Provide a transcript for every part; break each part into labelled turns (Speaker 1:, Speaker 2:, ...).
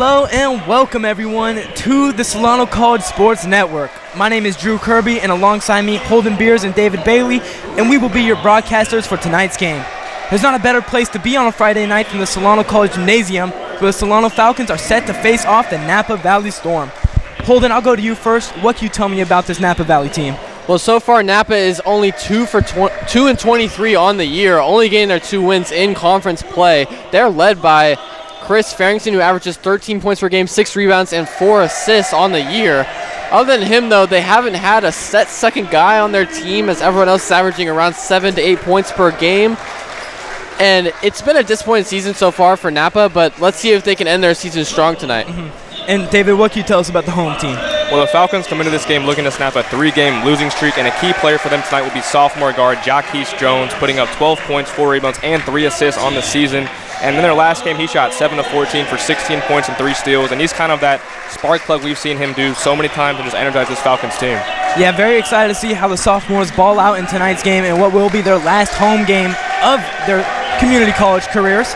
Speaker 1: Hello and welcome everyone to the Solano College Sports Network. My name is Drew Kirby, and alongside me, Holden and David Baily, and we will be your broadcasters for tonight's game. There's not a better place to be on a Friday night than the Solano College Gymnasium, where the Solano Falcons are set to face off the Napa Valley Storm. Holden, I'll go to you first. What can you tell me about this Napa Valley team?
Speaker 2: Well, so far Napa is only 2 and 23 on the year, only getting their 2 wins in conference play. They're led by Chris Farrington, who averages 13 points per game, 6 rebounds, and 4 assists on the year. Other than him, though, they haven't had a set second guy on their team, as everyone else is averaging around 7 to 8 points per game. And it's been a disappointing season so far for Napa, but let's see if they can end their season strong tonight.
Speaker 1: And David, what can you tell us about the home team?
Speaker 3: Well, the Falcons come into this game looking to snap a 3-game losing streak, and a key player for them tonight will be sophomore guard Jaquise Jones, putting up 12 points, 4 rebounds, and 3 assists on the season. And in their last game, he shot 7 of 14 for 16 points and 3 steals, and he's kind of that spark plug we've seen him do so many times and just energize this Falcons team. Yeah,
Speaker 1: very excited to see how the sophomores ball out in tonight's game and what will be their last home game of their community college careers.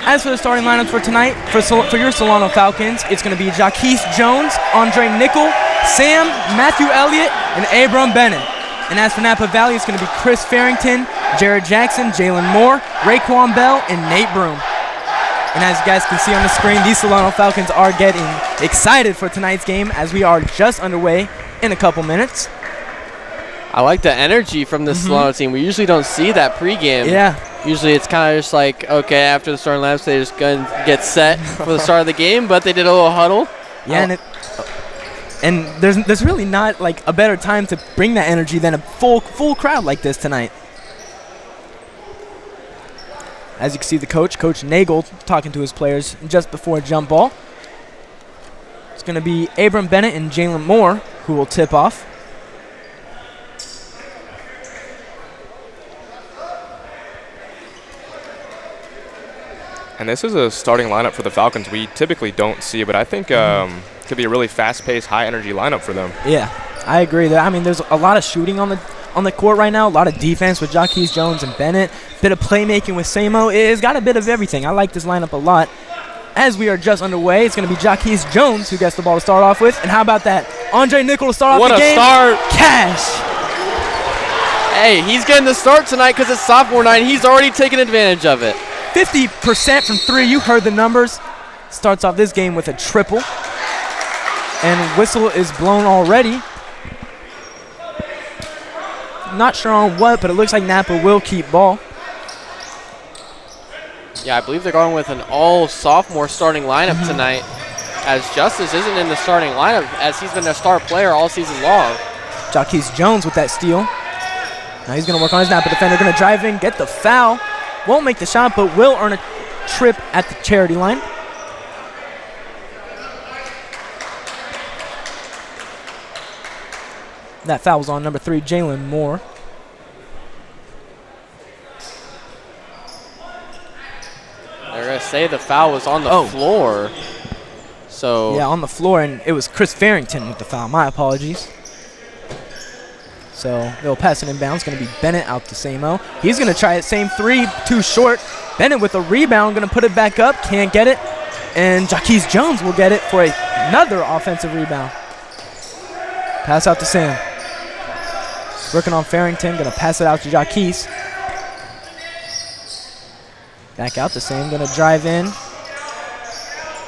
Speaker 1: As for the starting lineups for tonight, for your Solano Falcons, it's going to be Jaquise Jones, Andre Nickel, Sam, Matthew Elliott, and Abram Bennett. And as for Napa Valley, it's going to be Chris Farrington, Jared Jackson, Jalen Moore, Raekwon Bell, and Nate Broom. And as you guys can see on the screen, these Solano Falcons are getting excited for tonight's game as we are just underway in a couple minutes.
Speaker 2: I like the energy from this Solano team. We usually don't see that pregame.
Speaker 1: Yeah.
Speaker 2: Usually it's kind of just like, okay, after the starting lineups, they just going to get set for the start of the game, but they did a little huddle.
Speaker 1: Yeah, and there's really not like a better time to bring that energy than a full crowd like this tonight. As you can see, the Coach Nagel, talking to his players just before jump ball. It's going to be Abram Bennett and Jalen Moore who will tip off.
Speaker 3: And this is a starting lineup for the Falcons we typically don't see, but I think could be a really fast-paced, high-energy lineup for them.
Speaker 1: Yeah, I agree. I mean, there's a lot of shooting on the court right now, a lot of defense with Jaquise Jones and Bennett, bit of playmaking with Samo. It's got a bit of everything. I like this lineup a lot. As we are just underway, it's going to be Jaquise Jones who gets the ball to start off with. And how about that? Andre Nickel to start off the game.
Speaker 2: What a start.
Speaker 1: Cash.
Speaker 2: Hey, he's getting the start tonight because it's sophomore night. He's already taken advantage of it.
Speaker 1: 50% from 3. You heard the numbers. Starts off this game with a triple. And whistle is blown already. Not sure on what, but it looks like Napa will keep ball.
Speaker 2: Yeah, I believe they're going with an all-sophomore starting lineup tonight, as Justice isn't in the starting lineup, as he's been a star player all season long.
Speaker 1: Jaquise Jones with that steal. Now he's going to work on his Napa defender. Going to drive in, get the foul. Won't make the shot, but will earn a trip at the charity line. That foul was on number 3, Jalen Moore.
Speaker 2: They're going to say the foul was on the floor. So
Speaker 1: yeah, on the floor, and it was Chris Farrington with the foul. My apologies. So they'll pass it inbounds. Going to be Bennett out to Samo. He's going to try it. Same 3, too short. Bennett with a rebound. Going to put it back up. Can't get it. And Jaquise Jones will get it for another offensive rebound. Pass out to Sam. Working on Farrington. Going to pass it out to Jaquise. Back out to Sam. Going to drive in.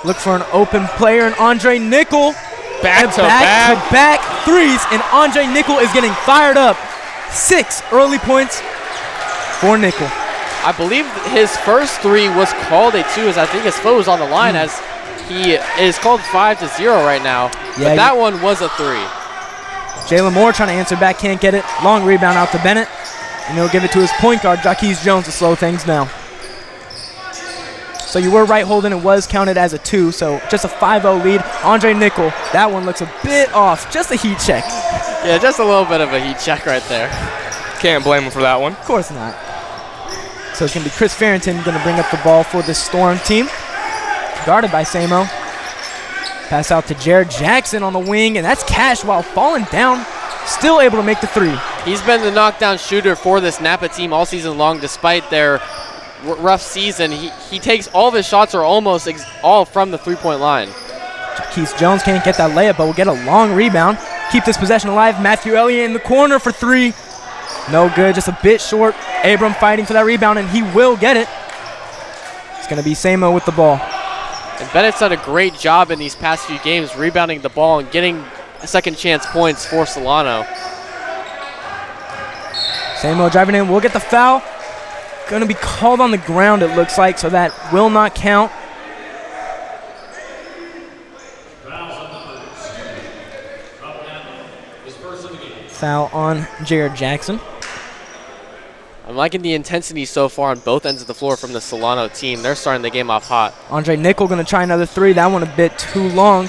Speaker 1: Look for an open player. And Andre Nickel. Back-to-back threes, and Andre Nickel is getting fired up. 6 early points for Nickel.
Speaker 2: I believe his first 3 was called a 2, as I think his foot was on the line, as he is called 5-0 right now. Yeah, but that one was a 3.
Speaker 1: Jalen Moore trying to answer back, can't get it. Long rebound out to Bennett, and he'll give it to his point guard, Jaquise Jones, to slow things down. So you were right, Holden. It was counted as a 2, so just a 5-0 lead. Andre Nickel, that one looks a bit off. Just a heat check.
Speaker 2: Yeah, just a little bit of a heat check right there.
Speaker 3: Can't blame him for that one.
Speaker 1: Of course not. So it's going to be Chris Farrington going to bring up the ball for the Storm team. Guarded by Samo. Pass out to Jared Jackson on the wing, and that's Cash while falling down. Still able to make the 3.
Speaker 2: He's been the knockdown shooter for this Napa team all season long, despite their rough season, he takes all of his shots are almost all from the three-point line.
Speaker 1: Keith Jones can't get that layup, but will get a long rebound. Keep this possession alive. Matthew Elliott in the corner for three. No good, just a bit short. Abram fighting for that rebound, and he will get it. It's going to be Samo with the ball.
Speaker 2: And Bennett's done a great job in these past few games rebounding the ball and getting second chance points for Solano.
Speaker 1: Samo driving in, will get the foul. Going to be called on the ground, it looks like, so that will not count. Foul on Jared Jackson.
Speaker 2: I'm liking the intensity so far on both ends of the floor from the Solano team. They're starting the game off hot.
Speaker 1: Andre Nickel going to try another three. That one a bit too long.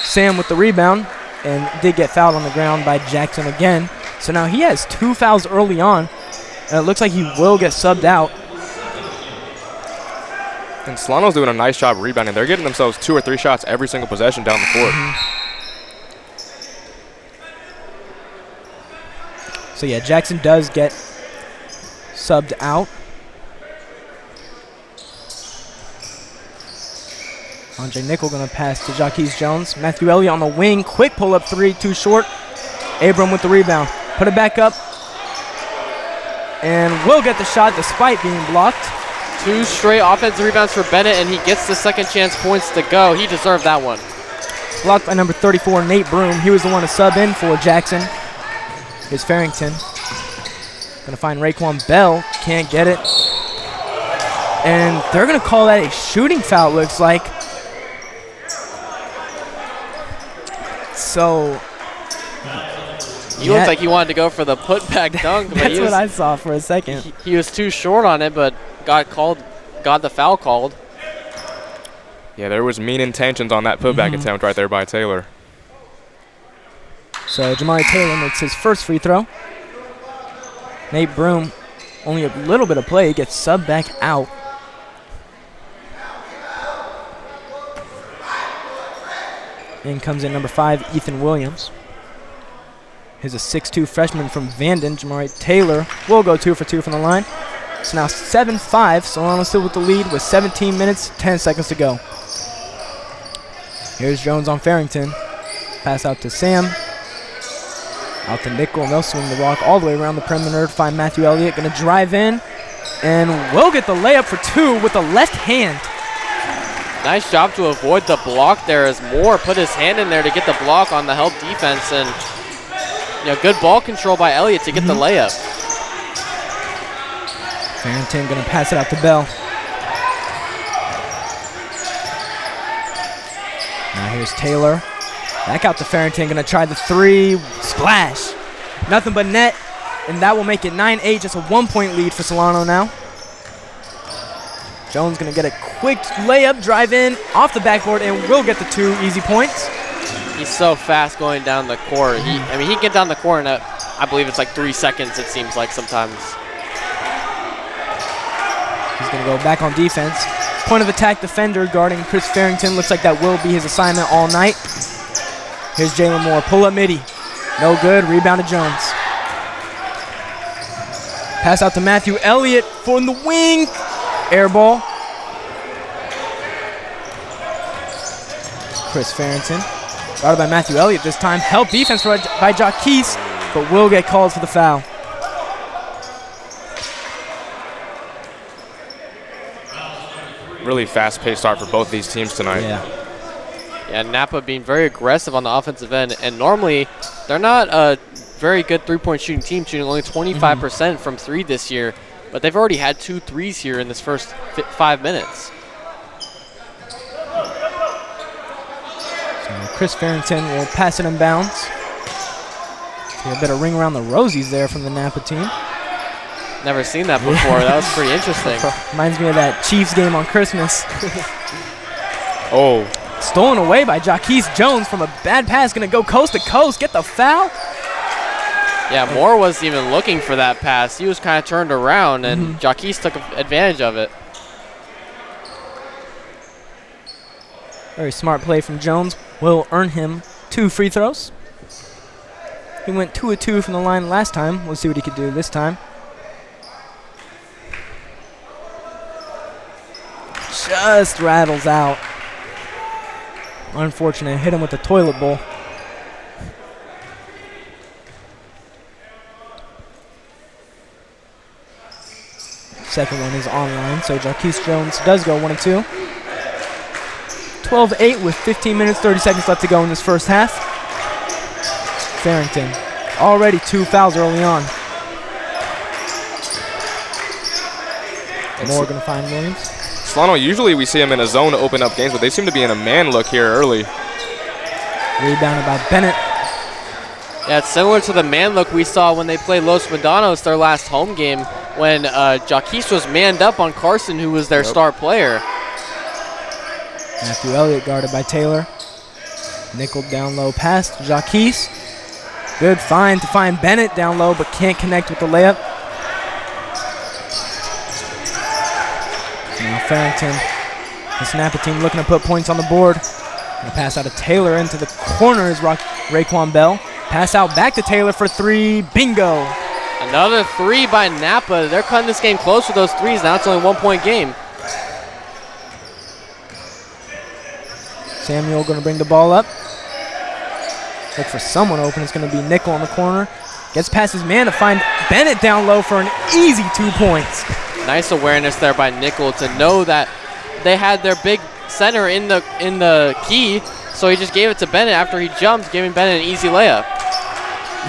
Speaker 1: Sam with the rebound and did get fouled on the ground by Jackson again. So now he has 2 fouls early on, and it looks like he will get subbed out.
Speaker 3: And Solano's doing a nice job rebounding. They're getting themselves 2 or 3 shots every single possession down the court.
Speaker 1: So yeah, Jackson does get subbed out. Andre Nickel going to pass to Jaquez Jones. Matthew Elliott on the wing. Quick pull-up three, too short. Abram with the rebound. Put it back up. And will get the shot despite being blocked.
Speaker 2: 2 straight offensive rebounds for Bennett, and he gets the second chance points to go. He deserved that one.
Speaker 1: Blocked by number 34, Nate Broom. He was the one to sub in for Jackson. Here's Farrington. Going to find Raekwon Bell. Can't get it. And they're going to call that a shooting foul, looks like. So
Speaker 2: he looked like he wanted to go for the putback dunk. But
Speaker 1: that's what I saw for a second.
Speaker 2: He was too short on it, but got the foul called.
Speaker 3: Yeah, there was mean intentions on that putback attempt right there by Taylor.
Speaker 1: So Jamari Taylor makes his first free throw. Nate Broom, only a little bit of play, gets subbed back out. In comes in number 5, Ethan Williams. Here's a 6'2 freshman from Vanden. Jamari Taylor will go 2 for 2 from the line. It's now 7-5. Solano still with the lead with 17 minutes, 10 seconds to go. Here's Jones on Farrington. Pass out to Sam. Out to Nickel, and they'll swing the rock all the way around the perimeter to find Matthew Elliott. Going to drive in and will get the layup for 2 with the left hand.
Speaker 2: Nice job to avoid the block there as Moore put his hand in there to get the block on the help defense, and good ball control by Elliott to get the layup.
Speaker 1: Farrington going to pass it out to Bell. Now here's Taylor. Back out to Farrington, going to try the 3. Splash. Nothing but net, and that will make it 9-8, just a 1-point lead for Solano now. Jones going to get a quick layup, drive in, off the backboard, and will get the 2 easy points.
Speaker 2: He's so fast going down the court. He can get down the court in, I believe it's like 3 seconds, it seems like sometimes.
Speaker 1: He's going to go back on defense. Point of attack defender guarding Chris Farrington. Looks like that will be his assignment all night. Here's Jalen Moore. Pull up midi. No good. Rebound to Jones. Pass out to Matthew Elliott from the wing. Air ball. Chris Farrington. Guarded by Matthew Elliott this time. Help defense by Jaquez, but will get called for the foul.
Speaker 3: Really fast-paced start for both these teams tonight.
Speaker 2: Yeah, Napa being very aggressive on the offensive end, and normally they're not a very good three-point shooting team, shooting only 25% from 3 this year, but they've already had 2 threes here in this first 5 minutes.
Speaker 1: So Chris Farrington will pass it in bounds. See a bit of ring around the rosies there from the Napa team.
Speaker 2: Never seen that before. That was pretty interesting.
Speaker 1: Reminds me of that Chiefs game on Christmas.
Speaker 3: Oh.
Speaker 1: Stolen away by Jaquez Jones from a bad pass. Going to go coast to coast. Get the foul.
Speaker 2: Yeah, Moore wasn't even looking for that pass. He was kind of turned around, and Jaquez took advantage of it.
Speaker 1: Very smart play from Jones. Will earn him 2 free throws. He went 2 of 2 from the line last time. We'll see what he could do this time. just rattles out. Unfortunate, hit him with the toilet bowl. Second one is online, so Jaquise Jones does go 1-2. 12-8 with 15 minutes, 30 seconds left to go in this first half. Farrington, already 2 fouls early on. Moore going to find Williams.
Speaker 3: Solano, usually we see him in a zone to open up games, but they seem to be in a man look here early.
Speaker 1: Rebounded by Bennett.
Speaker 2: Yeah, it's similar to the man look we saw when they played Los Medanos their last home game when Jaquise was manned up on Carson, who was their star player.
Speaker 1: Matthew Elliott guarded by Taylor. Nickel down low pass to Jaquise. Good find to find Bennett down low, but can't connect with the layup. Now Farrington, the Napa team looking to put points on the board. Gonna pass out to Taylor into the corner is Raekwon Bell. Pass out back to Taylor for 3. Bingo.
Speaker 2: Another 3 by Napa. They're cutting this game close with those threes. Now it's only a 1-point game.
Speaker 1: Samuel going to bring the ball up. Look for someone open. It's going to be Nickel in the corner. Gets past his man to find Bennett down low for an easy 2 points.
Speaker 2: Nice awareness there by Nickel to know that they had their big center in the key, so he just gave it to Bennett after he jumped, giving Bennett an easy layup.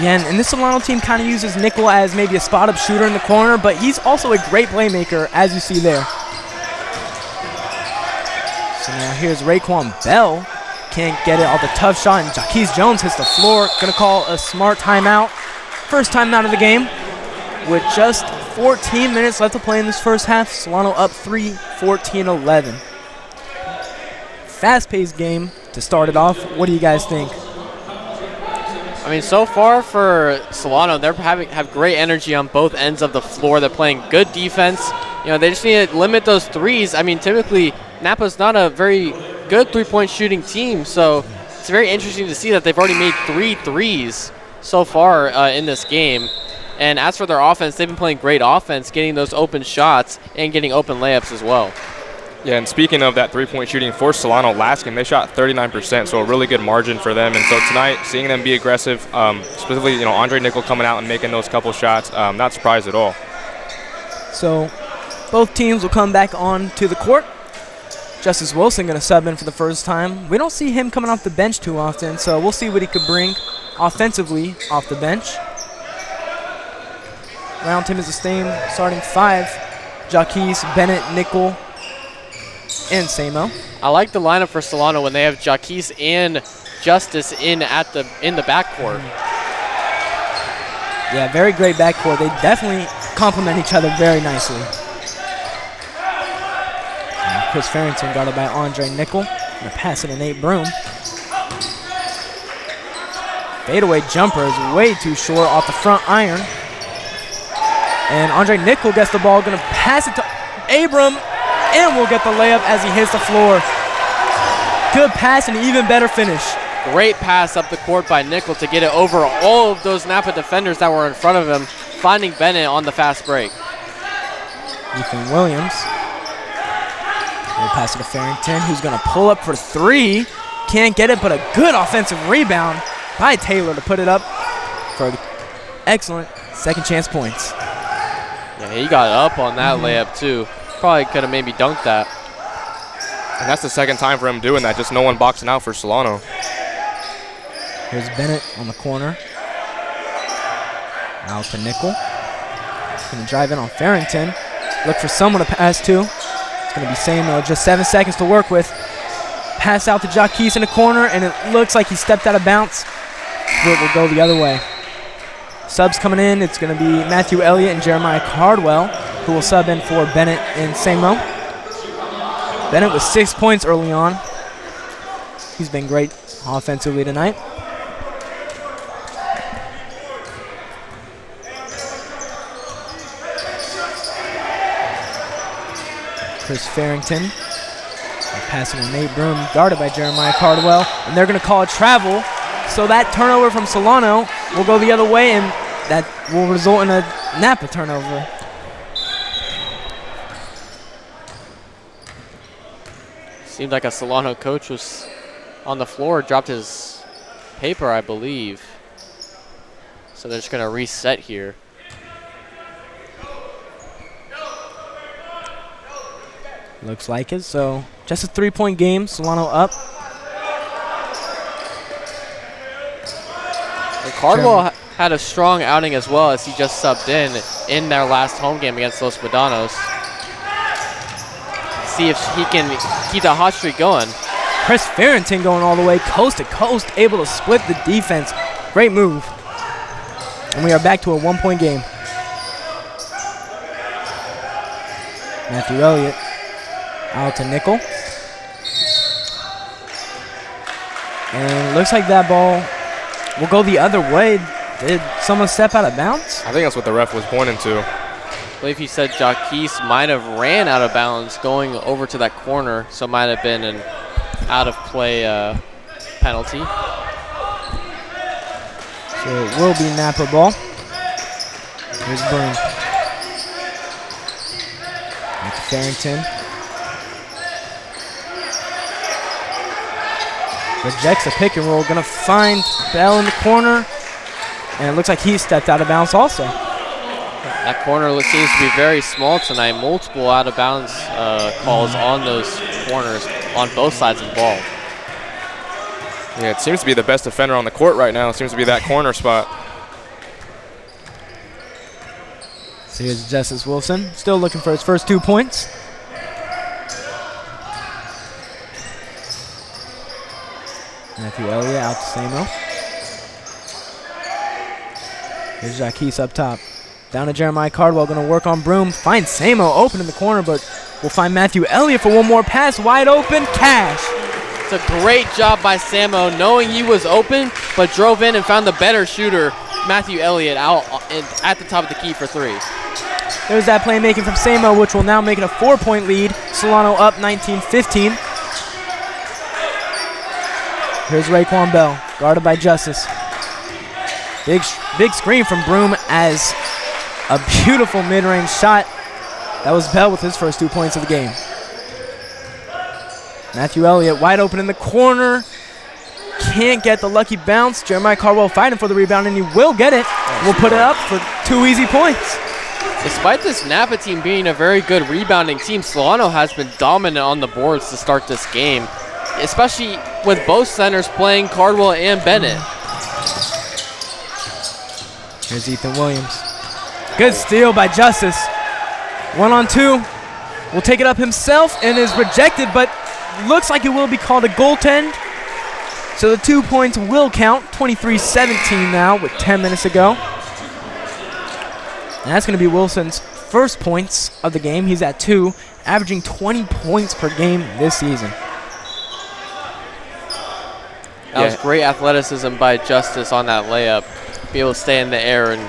Speaker 1: Yeah, and this Solano team kind of uses Nickel as maybe a spot-up shooter in the corner, but he's also a great playmaker, as you see there. So now here's Raekwon Bell. Can't get it off the tough shot, and Jaquise Jones hits the floor. Going to call a smart timeout. First timeout of the game. With just 14 minutes left to play in this first half, Solano up 3, 14-11. Fast-paced game to start it off. What do you guys think?
Speaker 2: I mean, so far for Solano, they have great energy on both ends of the floor. They're playing good defense. You know, they just need to limit those threes. I mean, typically, Napa's not a very good three-point shooting team, so it's very interesting to see that they've already made 3 threes so far in this game. And as for their offense, they've been playing great offense, getting those open shots and getting open layups as well.
Speaker 3: Yeah, and speaking of that three-point shooting for Solano, last game they shot 39%, so a really good margin for them. And so tonight, seeing them be aggressive, specifically, Andre Nickel coming out and making those couple shots, not surprised at all.
Speaker 1: So both teams will come back on to the court. Justice Wilson going to sub in for the first time. We don't see him coming off the bench too often, so we'll see what he could bring offensively off the bench. Round team is the same, starting 5. Jaquise, Bennett, Nickel, and Samo.
Speaker 2: I like the lineup for Solano when they have Jaquise and Justice in the backcourt.
Speaker 1: Yeah, very great backcourt. They definitely complement each other very nicely. And Chris Farrington guarded by Andre Nickel. Gonna pass it to Nate Broom. Fadeaway jumper is way too short off the front iron. And Andre Nickel gets the ball, gonna pass it to Abram, and will get the layup as he hits the floor. Good pass and even better finish.
Speaker 2: Great pass up the court by Nickel to get it over all of those Napa defenders that were in front of him, finding Bennett on the fast break.
Speaker 1: Ethan Williams. We'll pass it to Farrington, who's gonna pull up for 3. Can't get it, but a good offensive rebound by Taylor to put it up for excellent second chance points.
Speaker 2: Yeah, he got up on that layup too. Probably could have maybe dunked that.
Speaker 3: And that's the second time for him doing that, just no one boxing out for Solano.
Speaker 1: Here's Bennett on the corner. Out to Nickel. He's going to drive in on Farrington. Look for someone to pass to. It's going to be Samo, just 7 seconds to work with. Pass out to Jaquise in the corner, and it looks like he stepped out of bounds. It will go the other way. Subs coming in, it's going to be Matthew Elliott and Jeremiah Cardwell, who will sub in for Bennett and Samo. Bennett with 6 points early on. He's been great offensively tonight. Chris Farrington. Passing to Nate Broom, guarded by Jeremiah Cardwell. And they're going to call a travel. So that turnover from Solano will go the other way, and that will result in a Napa turnover.
Speaker 2: Seemed like a Solano coach was on the floor, dropped his paper, I believe. So they're just going to reset here.
Speaker 1: Looks like it. So just a 3-point game. Solano up.
Speaker 2: And Cardwell had a strong outing as well, as he just subbed in their last home game against Los Medanos. See if he can keep that hot streak going.
Speaker 1: Chris Farrington going all the way coast to coast, able to split the defense. Great move. And we are back to a 1-point game. Matthew Elliott out to Nickel. And looks like that ball will go the other way. Did someone step out of bounds?
Speaker 3: I think that's what the ref was pointing to.
Speaker 2: I believe he said Jaquise might have ran out of bounds going over to that corner, so it might have been an out-of-play penalty.
Speaker 1: So it will be Napa ball. Here's Broom. Back to Farrington. Rejects the pick and roll. Going to find Bell in the corner. And it looks like he stepped out of bounds also.
Speaker 2: That corner seems to be very small tonight. Multiple out-of-bounds calls on those corners on both sides of the ball.
Speaker 3: Yeah, it seems to be the best defender on the court right now. It seems to be that corner spot.
Speaker 1: So here's Justice Wilson, still looking for his first 2 points. Matthew Elliott out to Samo. Here's Jaquise up top. Down to Jeremiah Cardwell, going to work on Broom. Finds Samo open in the corner, but we'll find Matthew Elliott for one more pass. Wide open, cash.
Speaker 2: It's a great job by Samo, knowing he was open, but drove in and found the better shooter, Matthew Elliott, out at the top of the key for 3.
Speaker 1: There's that playmaking from Samo, which will now make it a 4-point lead. Solano up 19-15. Here's Raekwon Bell, guarded by Justice. Big screen from Broom as a beautiful mid-range shot. That was Bell with his first 2 points of the game. Matthew Elliott wide open in the corner. Can't get the lucky bounce. Jeremiah Cardwell fighting for the rebound, and he will get it. We'll put it up for 2 easy points.
Speaker 2: Despite this Napa team being a very good rebounding team, Solano has been dominant on the boards to start this game, especially with both centers playing, Cardwell and Bennett.
Speaker 1: Here's Ethan Williams. Good steal by Justice. 1-on-2. Will take it up himself and is rejected, but looks like it will be called a goaltend. So the 2 points will count. 23-17 now with 10 minutes to go. And that's going to be Wilson's first points of the game. He's at 2, averaging 20 points per game this season.
Speaker 2: That was great athleticism by Justice on that layup. Be able to stay in the air and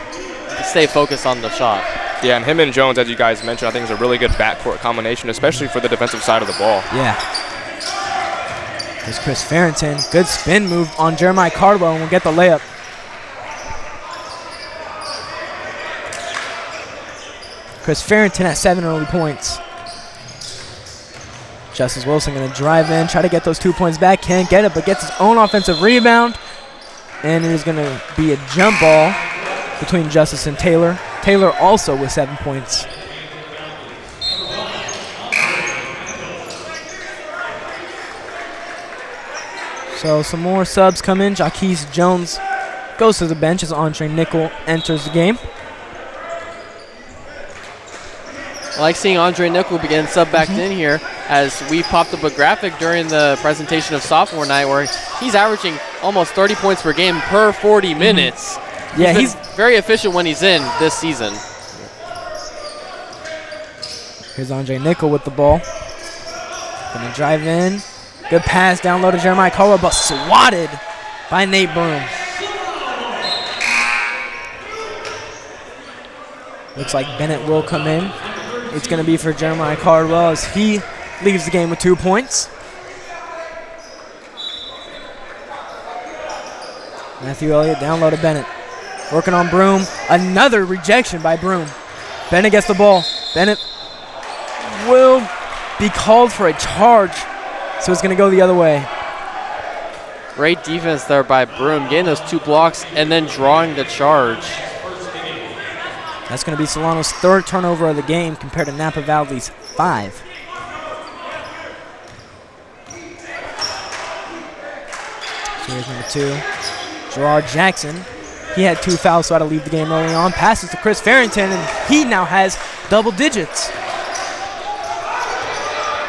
Speaker 2: stay focused on the shot.
Speaker 3: Yeah, and him and Jones, as you guys mentioned, I think is a really good backcourt combination, especially for the defensive side of the ball.
Speaker 1: Yeah. There's Chris Farrington. Good spin move on Jeremiah Cardwell, and we'll get the layup. Chris Farrington at 7 early points. Justice Wilson going to drive in, try to get those 2 points back. Can't get it, but gets his own offensive rebound. And it is going to be a jump ball between Justice and Taylor. Taylor also with 7 points. So some more subs come in. Jaquise Jones goes to the bench as Andre Nickel enters the game.
Speaker 2: I like seeing Andre Nickel begin sub back in here, as we popped up a graphic during the presentation of sophomore night where he's averaging almost 30 points per game per 40 minutes.
Speaker 1: Yeah,
Speaker 2: he's very efficient when he's in this season.
Speaker 1: Here's Andre Nickel with the ball. Gonna drive in. Good pass down low to Jeremiah Caldwell, but swatted by Nate Broom. Looks like Bennett will come in. It's going to be for Jeremiah Cardwell as he leaves the game with 2 points. Matthew Elliott down low to Bennett. Working on Broom. Another rejection by Broom. Bennett gets the ball. Bennett will be called for a charge. So it's going to go the other way.
Speaker 2: Great defense there by Broom, getting those 2 blocks and then drawing the charge.
Speaker 1: That's going to be Solano's 3rd turnover of the game compared to Napa Valley's 5. So here's number 2, Gerard Jackson. He had 2 fouls, so had to leave the game early on. Passes to Chris Farrington, and he now has double digits.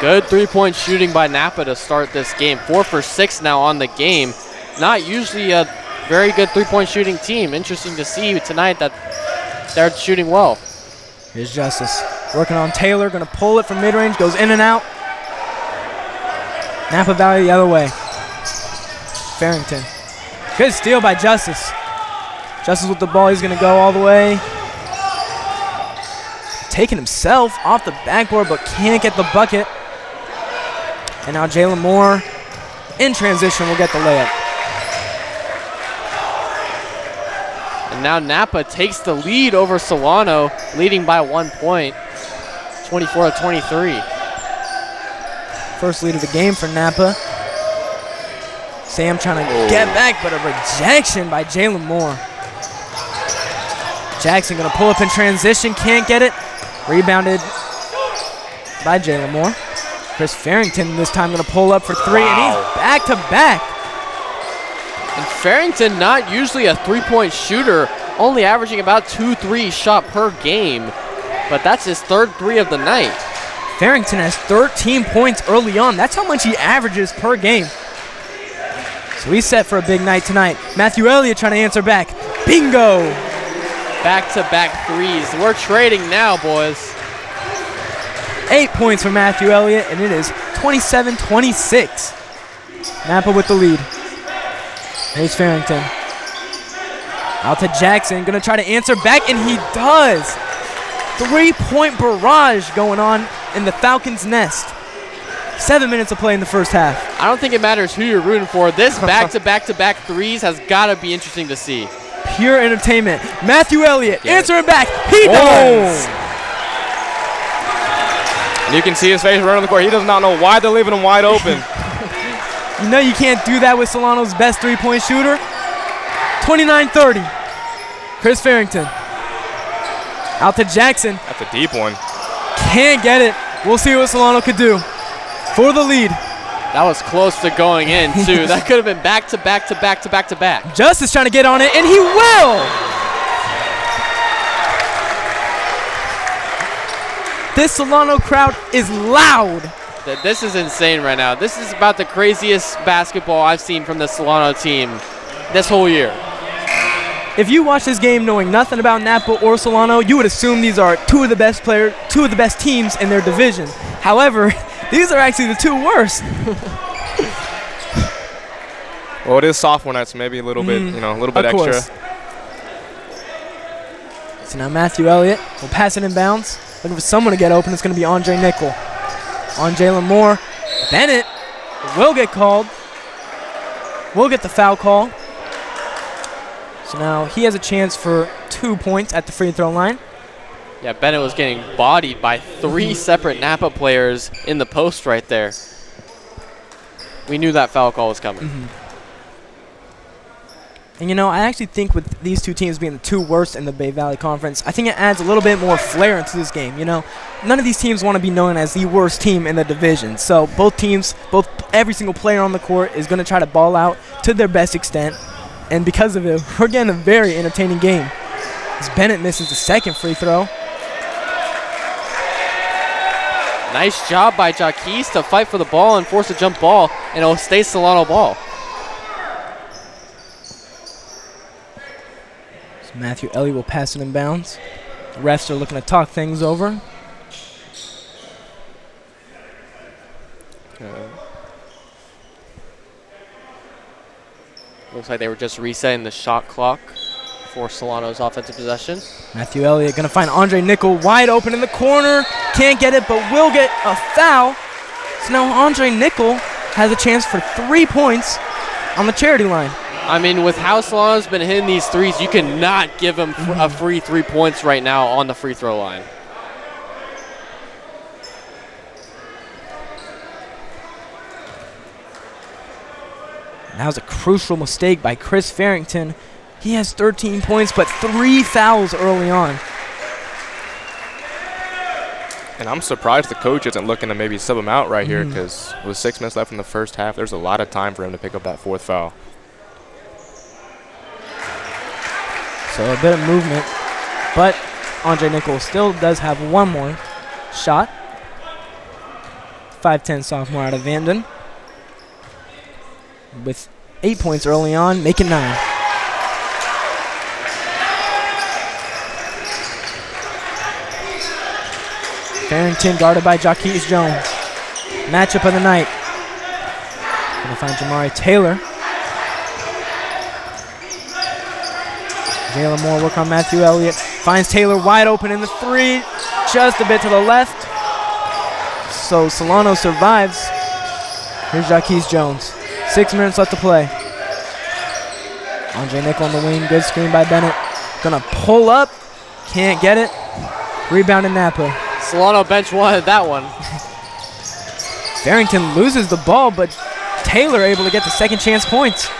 Speaker 2: Good 3-point shooting by Napa to start this game. 4 for 6 now on the game. Not usually a very good 3-point shooting team. Interesting to see tonight that they're shooting well.
Speaker 1: Here's Justice working on Taylor, going to pull it from mid-range, goes in and out. Napa Valley the other way. Farrington. Good steal by Justice. Justice with the ball, he's going to go all the way. Taking himself off the backboard, but can't get the bucket. And now Jalen Moore in transition will get the layup.
Speaker 2: And now Napa takes the lead over Solano, leading by 1 point, 24-23.
Speaker 1: First lead of the game for Napa. Sam trying to get back, but a rejection by Jalen Moore. Jackson going to pull up in transition, can't get it. Rebounded by Jalen Moore. Chris Farrington this time going to pull up for 3, and he's back-to-back.
Speaker 2: And Farrington, not usually a 3-point shooter, only averaging about 2 shot per game, but that's his 3rd 3 of the night.
Speaker 1: Farrington has 13 points early on. That's how much he averages per game. So he's set for a big night tonight. Matthew Elliott trying to answer back. Bingo!
Speaker 2: Back-to-back 3s. We're trading now, boys.
Speaker 1: 8 points for Matthew Elliott, and it is 27-26. Napa with the lead. Here's Farrington. Out to Jackson, gonna try to answer back, and he does. 3-point barrage going on in the Falcons' nest. 7 minutes of play in the first half.
Speaker 2: I don't think it matters who you're rooting for. This back-to-back 3s has got to be interesting to see.
Speaker 1: Pure entertainment. Matthew Elliott answering back. He does.
Speaker 3: And you can see his face right on the court. He does not know why they're leaving him wide open.
Speaker 1: You know you can't do that with Solano's best 3-point shooter. 29-30. Chris Farrington. Out to Jackson.
Speaker 3: That's a deep one.
Speaker 1: Can't get it. We'll see what Solano could do for the lead.
Speaker 2: That was close to going in, too. That could have been back-to-back.
Speaker 1: Justice trying to get on it, and he will. This Solano crowd is loud.
Speaker 2: This is insane right now. This is about the craziest basketball I've seen from the Solano team this whole year.
Speaker 1: If you watch this game knowing nothing about Napa or Solano, you would assume these are two of the best teams in their division. However, these are actually the 2 worst.
Speaker 3: Well, it is sophomore night, so maybe a little bit, a little bit extra.
Speaker 1: Course. So now Matthew Elliott will pass it in bounds. Looking for someone to get open. It's going to be Andre Nickel. On Jalen Moore. Bennett will get called. Will get the foul call. So now he has a chance for 2 points at the free throw line.
Speaker 2: Yeah, Bennett was getting bodied by 3 separate Napa players in the post right there. We knew that foul call was coming.
Speaker 1: And, I actually think with these 2 teams being the 2 worst in the Bay Valley Conference, I think it adds a little bit more flair into this game. None of these teams want to be known as the worst team in the division. So both teams, every single player on the court is going to try to ball out to their best extent. And because of it, we're getting a very entertaining game. As Bennett misses the second free throw.
Speaker 2: Nice job by Jaquez to fight for the ball and force a jump ball, and it'll stay Solano ball.
Speaker 1: So Matthew Elliott will pass it in bounds. The refs are looking to talk things over.
Speaker 2: Looks like they were just resetting the shot clock for Solano's offensive possession.
Speaker 1: Matthew Elliott going to find Andre Nickel wide open in the corner. Can't get it, but will get a foul. So now Andre Nickel has a chance for 3 points on the charity line.
Speaker 2: I mean, with how Solano's been hitting these 3s, you cannot give him a free 3 points right now on the free throw line.
Speaker 1: And that was a crucial mistake by Chris Farrington. He has 13 points, but 3 fouls early on.
Speaker 3: And I'm surprised the coach isn't looking to maybe sub him out right here, because with 6 minutes left in the first half, there's a lot of time for him to pick up that 4th foul.
Speaker 1: So a bit of movement, but Andre Nickel still does have one more shot. 5'10" sophomore out of Vanden, with 8 points early on, make it 9. Farrington guarded by Jaquez Jones. Matchup of the night. Gonna find Jamari Taylor. Jalen Moore work on Matthew Elliott. Finds Taylor wide open in the 3. Just a bit to the left. So Solano survives. Here's Jaquez Jones. 6 minutes left to play. Andre Nickel on the wing. Good screen by Bennett. Gonna pull up. Can't get it. Rebound in Napa.
Speaker 2: Solano bench wanted that one.
Speaker 1: Farrington loses the ball, but Taylor able to get the second chance points.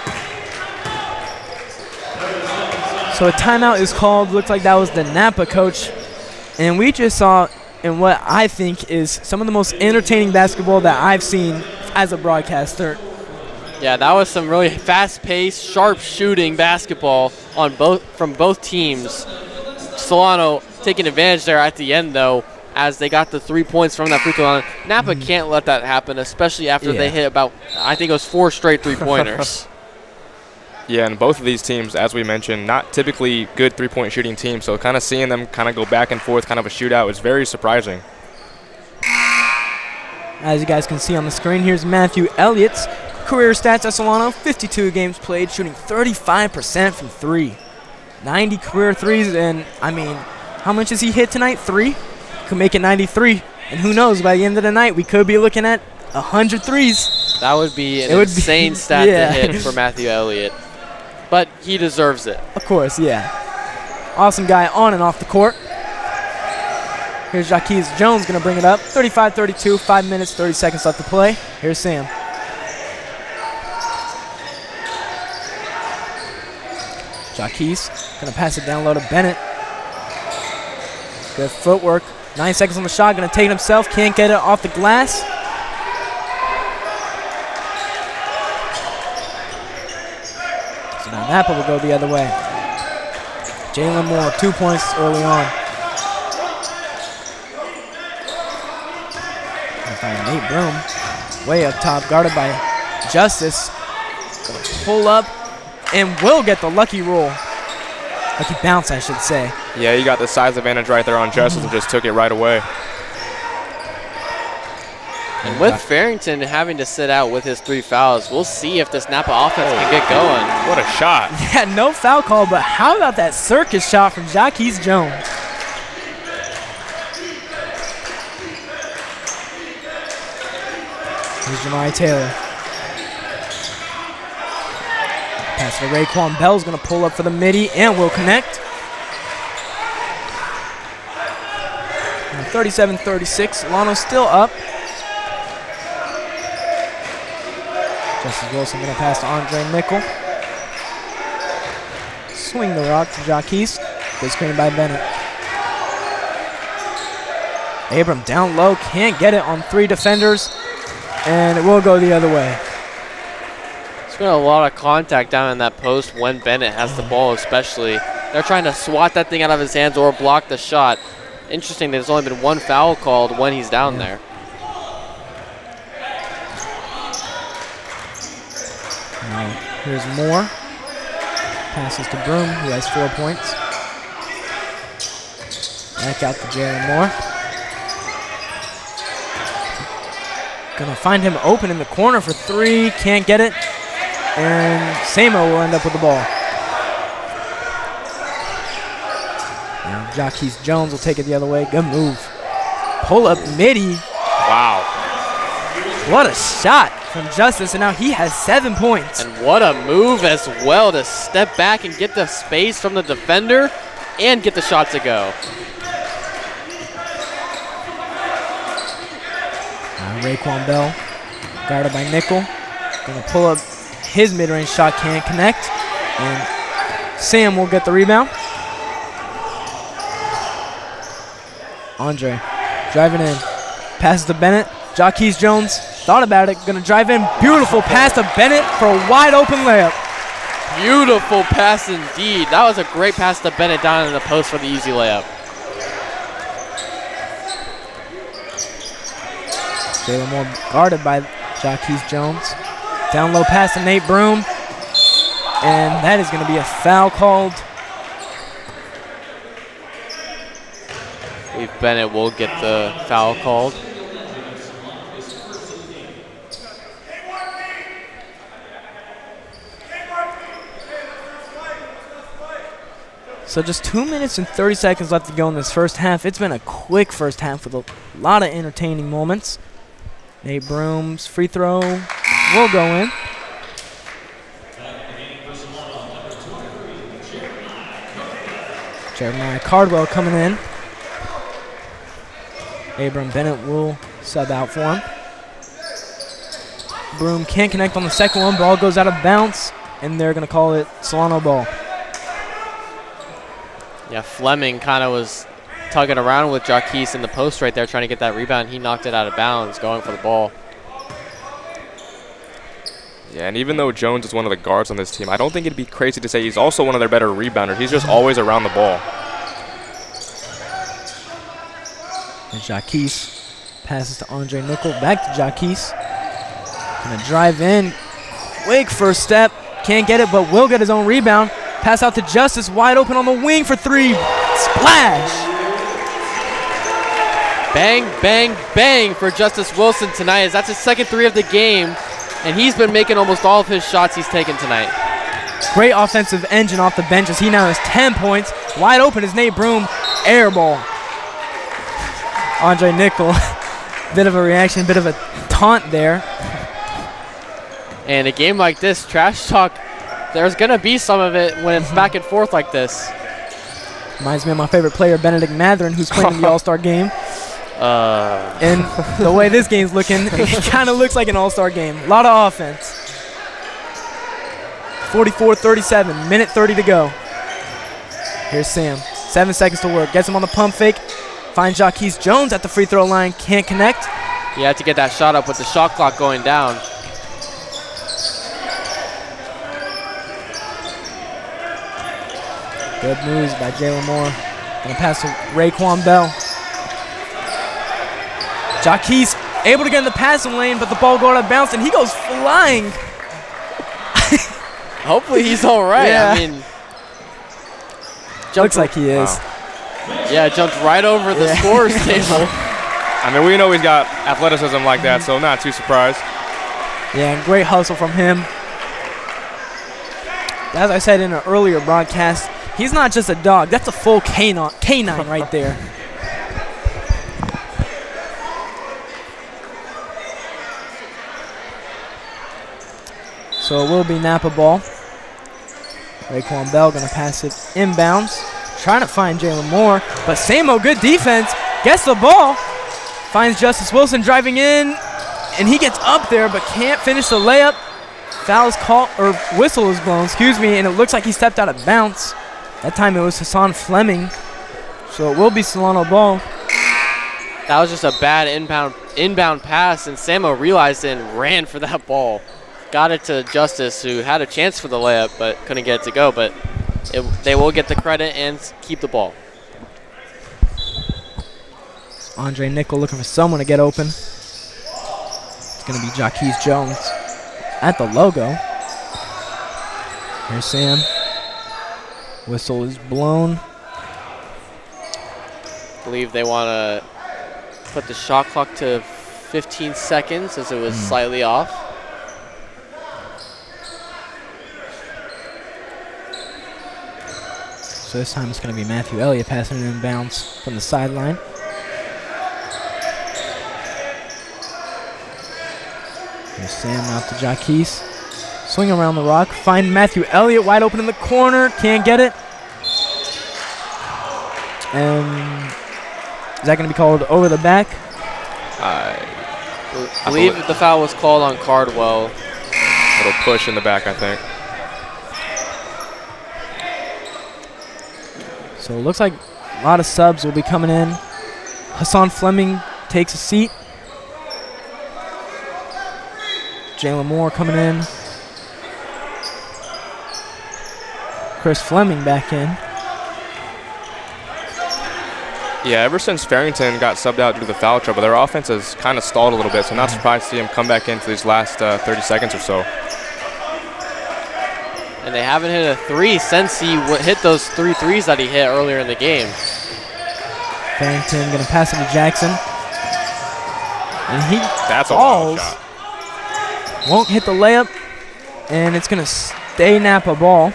Speaker 1: So a timeout is called. Looks like that was the Napa coach. And we just saw in what I think is some of the most entertaining basketball that I've seen as a broadcaster.
Speaker 2: Yeah, that was some really fast-paced, sharp-shooting basketball on from both teams. Solano taking advantage there at the end, though, as they got the 3 points from that free throw line. Napa can't let that happen, especially after they hit about, I think it was 4 straight three-pointers.
Speaker 3: Yeah, and both of these teams, as we mentioned, not typically good three-point shooting teams, so kind of seeing them kind of go back and forth, kind of a shootout, is very surprising.
Speaker 1: As you guys can see on the screen, here's Matthew Elliott's career stats at Solano. 52 games played, shooting 35% from 3. 90 career threes, and I mean, how much has he hit tonight? 3? Could make it 93, and who knows, by the end of the night, we could be looking at 100 threes.
Speaker 2: That would be an insane stat to hit for Matthew Elliott, but he deserves it.
Speaker 1: Of course, yeah. Awesome guy on and off the court. Here's Jaquez Jones going to bring it up. 35-32, 5 minutes, 30 seconds left to play. Here's Sam. Jaquez going to pass it down low to Bennett. Good footwork. 9 seconds on the shot. Going to take it himself. Can't get it off the glass. So now Napa will go the other way. Jalen Moore, 2 points early on. Find Nate Broom way up top, guarded by Justice. Gonna pull up and will get the lucky roll. Lucky bounce, I should say.
Speaker 3: Yeah, you got the size advantage right there on Justice and just took it right away.
Speaker 2: And with Farrington having to sit out with his 3 fouls, we'll see if this Napa offense can get going.
Speaker 3: What a shot.
Speaker 1: Yeah, no foul call, but how about that circus shot from Jaquez Jones? Here's Jamari Taylor. Pass to Raekwon Bell's going to pull up for the midi and will connect. 37-36, Solano still up. Justice Wilson going to pass to Andre Nickel. Swing the rock to Jaquez. Good screen by Bennett. Abram down low, can't get it on 3 defenders, and it will go the other way.
Speaker 2: There's been a lot of contact down in that post when Bennett has the ball, especially. They're trying to swat that thing out of his hands or block the shot. Interesting, there's only been 1 foul called when he's down there.
Speaker 1: Now, here's Moore. Passes to Broom, who has 4 points. Back out to Jalen Moore. Gonna find him open in the corner for 3, can't get it. And Samo will end up with the ball. Now Jaquez Jones will take it the other way. Good move. Pull up midi.
Speaker 3: Wow.
Speaker 1: What a shot from Justice, and now he has 7 points.
Speaker 2: And what a move as well to step back and get the space from the defender and get the shot to go.
Speaker 1: Raekwon Bell, guarded by Nickel. Gonna pull up His mid-range shot can't connect. And Sam will get the rebound. Andre driving in. Passes to Bennett. Jaquez Jones thought about it. Going to drive in. Beautiful pass to Bennett for a wide open layup.
Speaker 2: Beautiful pass indeed. That was a great pass to Bennett down in the post for the easy layup.
Speaker 1: Jalen Moore guarded by Jaquez Jones. Down low pass to Nate Broom. And that is going to be a foul called.
Speaker 2: I believe Bennett will get the foul called.
Speaker 1: So just 2 minutes and 30 seconds left to go in this first half. It's been a quick first half with a lot of entertaining moments. Nate Broom's free throw will go in. Jeremiah Cardwell coming in. Abram Bennett will sub out for him. Broom can't connect on the second one. Ball goes out of bounds, and they're going to call it Solano ball.
Speaker 2: Yeah, Fleming kind of was tugging around with Jaquez in the post right there trying to get that rebound. He knocked it out of bounds going for the ball.
Speaker 3: Yeah, and even though Jones is one of the guards on this team, I don't think it'd be crazy to say he's also one of their better rebounders. He's just always around the ball.
Speaker 1: And Jaquez passes to Andre Nickel. Back to Jaquez. Gonna drive in. Quick first step. Can't get it, but will get his own rebound. Pass out to Justice. Wide open on the wing for three. Splash!
Speaker 2: Bang, bang, bang for Justice Wilson tonight, as that's his second three of the game, and he's been making almost all of his shots he's taken tonight.
Speaker 1: Great offensive engine off the bench as he now has 10 points. Wide open is Nate Broom. Air ball. Andre Nickel. Bit of a reaction, bit of a taunt there.
Speaker 2: And a game like this, trash talk, there's going to be some of it when it's back and forth like this.
Speaker 1: Reminds me of my favorite player, Benedict Matherin, who's playing in the All-Star game. And the way this game's looking, it kind of looks like an All-Star game. A lot of offense. 44-37, minute 30 to go. Here's Sam. 7 seconds to work. Gets him on the pump fake. Finds Jaquez Jones at the free throw line. Can't connect.
Speaker 2: You have to get that shot up with the shot clock going down.
Speaker 1: Good moves by Jalen Moore. Gonna pass to Raekwon Bell. Jaquez able to get in the passing lane, but the ball going out of bounds, and he goes flying.
Speaker 2: Hopefully he's all right.
Speaker 1: Yeah.
Speaker 2: I mean,
Speaker 1: looks like he is.
Speaker 3: Wow.
Speaker 2: Yeah, jumped right over the scorer's table.
Speaker 3: I mean, we know he's got athleticism like that, so I'm not too surprised.
Speaker 1: Yeah, and great hustle from him. As I said in an earlier broadcast, he's not just a dog. That's a full canine right there. So it will be Napa ball. Raekwon Bell going to pass it inbounds. Trying to find Jalen Moore, but Samo, good defense. Gets the ball. Finds Justice Wilson driving in, and he gets up there but can't finish the layup. Foul is called, or whistle is blown, excuse me, and it looks like he stepped out of bounds. That time it was Hassan Fleming. So it will be Solano ball.
Speaker 2: That was just a bad inbound pass, and Samo realized it and ran for that ball. Got it to Justice, who had a chance for the layup but couldn't get it to go, but they will get the credit and keep the ball.
Speaker 1: Andre Nickel looking for someone to get open. It's going to be Jaquez Jones at the logo. Here's Sam. Whistle is blown.
Speaker 2: I believe they want to put the shot clock to 15 seconds as it was slightly off.
Speaker 1: So this time it's going to be Matthew Elliott passing it inbounds from the sideline. Here's Sam out to Jaquez. Swing around the rock. Find Matthew Elliott wide open in the corner. Can't get it. And is that going to be called over the back?
Speaker 2: I believe the foul was called on Cardwell.
Speaker 3: Little push in the back, I think.
Speaker 1: So it looks like a lot of subs will be coming in. Hassan Fleming takes a seat. Jalen Moore coming in. Chris Fleming back in.
Speaker 3: Yeah, ever since Farrington got subbed out due to the foul trouble, their offense has kind of stalled a little bit, so I'm not surprised to see him come back in for these last 30 seconds or so.
Speaker 2: And they haven't hit a three since he hit those 3 threes that he hit earlier in the game.
Speaker 1: Farrington going to pass it to Jackson. And he
Speaker 3: That's a wild shot.
Speaker 1: Won't hit the layup, and it's going to stay Napa ball.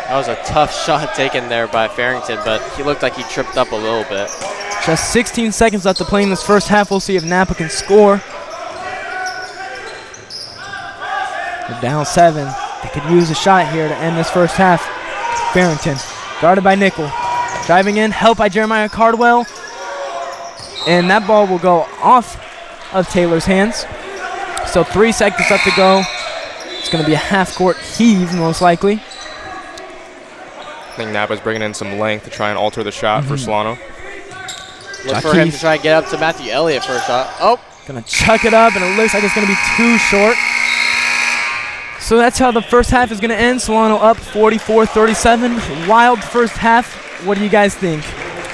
Speaker 2: That was a tough shot taken there by Farrington, but he looked like he tripped up a little bit.
Speaker 1: Just 16 seconds left to play in this first half. We'll see if Napa can score. They're down 7. They could use a shot here to end this first half. Farrington, guarded by Nickel. Driving in, help by Jeremiah Cardwell. And that ball will go off of Taylor's hands. So 3 seconds left to go. It's going to be a half-court heave, most likely.
Speaker 3: I think Napa's bringing in some length to try and alter the shot for Solano.
Speaker 2: Look for him to try and get up to Matthew Elliott for a shot. Oh!
Speaker 1: Going to chuck it up, and it looks like it's going to be too short. So that's how the first half is going to end. Solano up 44-37. Wild first half. What do you guys think?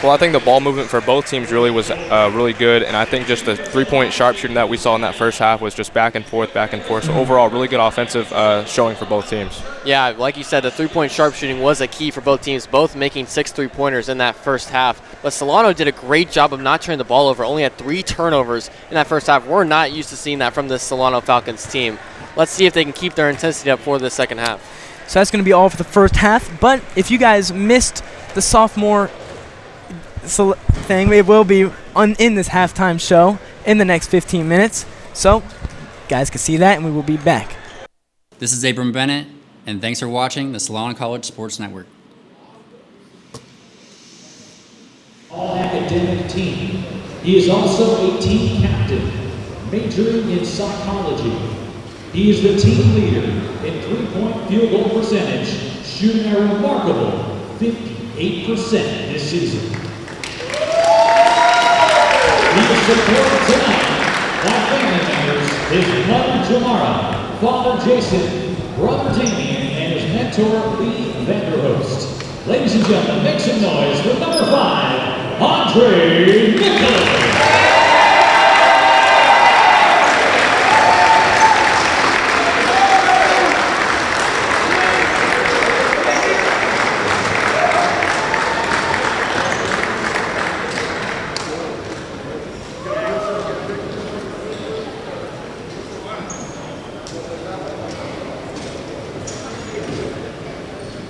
Speaker 3: Well, I think the ball movement for both teams really was really good, and I think just the three-point sharpshooting that we saw in that first half was just back and forth. So overall, really good offensive showing for both teams.
Speaker 2: Yeah, like you said, the three-point sharpshooting was a key for both teams, both making 6 3-pointers in that first half. But Solano did a great job of not turning the ball over, only had 3 turnovers in that first half. We're not used to seeing that from the Solano Falcons team. Let's see if they can keep their intensity up for the second half.
Speaker 1: So that's going to be all for the first half. But if you guys missed the sophomore thing, it will be in this halftime show in the next 15 minutes. So guys can see that, and we will be back.
Speaker 4: This is Abram Bennett, and thanks for watching the Solano College Sports Network.
Speaker 5: All-academic team. He is also a team captain, majoring in psychology. He is the team leader in three-point field goal percentage, shooting a remarkable 58% this season. He is supported tonight by family members, his mother Jamara, father Jason, brother Damien, and his mentor Lee Vanderhoost. Ladies and gentlemen, make some noise for number 5, Andre Nicholas.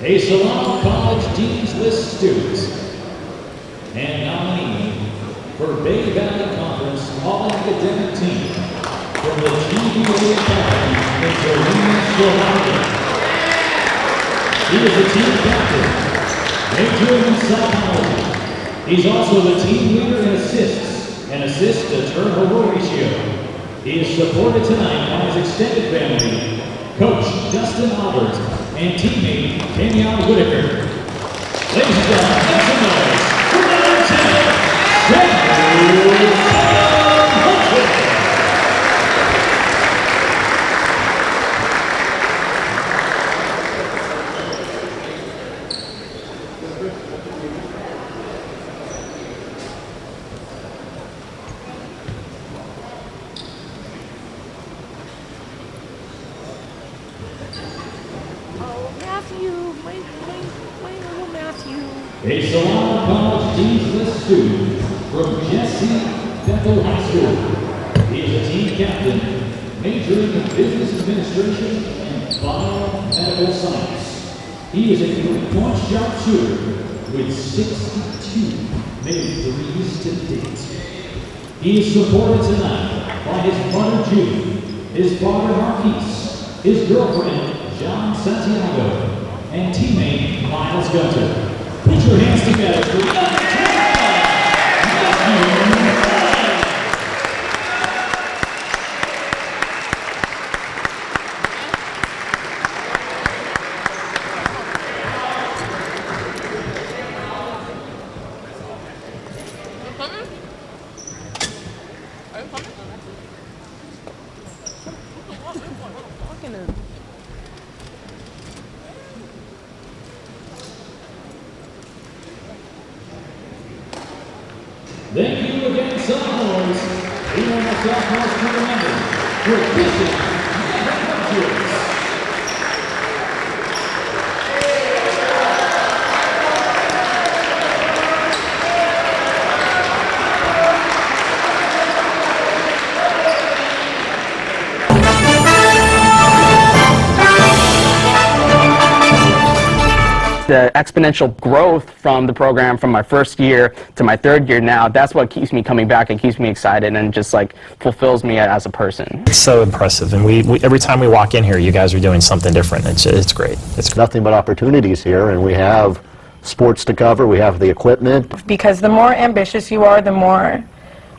Speaker 5: A Solano College Dean's List student and nominee for Bay Valley Conference All-Academic Team from the GBA Academy in Torino, Slovakia. He is the team captain, majoring in psychology. He's also the team leader in assists and assist to turnover ratio. He is supported tonight by his extended family, Coach Justin Albert, and teammate Kenyon Whitaker. Ladies and gentlemen, make some noise for number 10, a Solano College Dean's List student from Jesse Bethel High School. He is a team captain, majoring in business administration and biomedical science. He is a three-point sharpshooter with 62 made threes to date. He is supported tonight by his mother Judy, his father Marquise, his girlfriend John Santiago, and teammate Miles Gunter. Put your hands together for number 10, Matthew. Thank you again, sophomores. We want our sophomores to remember, tradition never changes.
Speaker 6: The exponential growth from the program from my first year to my third year now, that's what keeps me coming back and keeps me excited and just like fulfills me as a person.
Speaker 7: It's so impressive, and we every time we walk in here, you guys are doing something different. It's great. It's
Speaker 8: nothing but opportunities here, and we have sports to cover, we have the equipment.
Speaker 9: Because the more ambitious you are, the more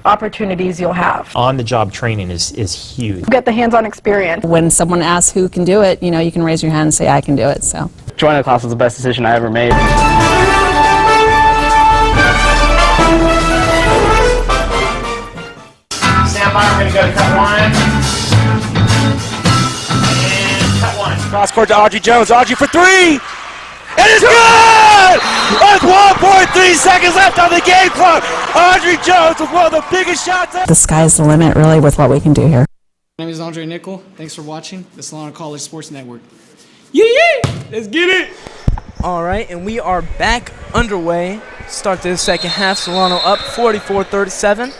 Speaker 9: opportunities you'll have.
Speaker 7: On-the-job training is huge.
Speaker 9: You get the hands-on experience.
Speaker 10: When someone asks who can do it, you can raise your hand and say, I can do it. So
Speaker 6: joining the class was the best decision I ever made.
Speaker 11: Stand by, we're going to go to cut one. And cut one.
Speaker 12: Cross court to Audrey Jones. Audrey for three! It is good! With 1.3 seconds left on the game clock. Audrey Jones with one of the biggest shots ever.
Speaker 10: the sky's the limit, really, with what we can do here.
Speaker 13: My name is Andre Nickel. Thanks for watching the Solano College Sports Network. Yeah! Let's get it!
Speaker 1: All right, and we are back underway. Start to the second half. Solano up 44-37.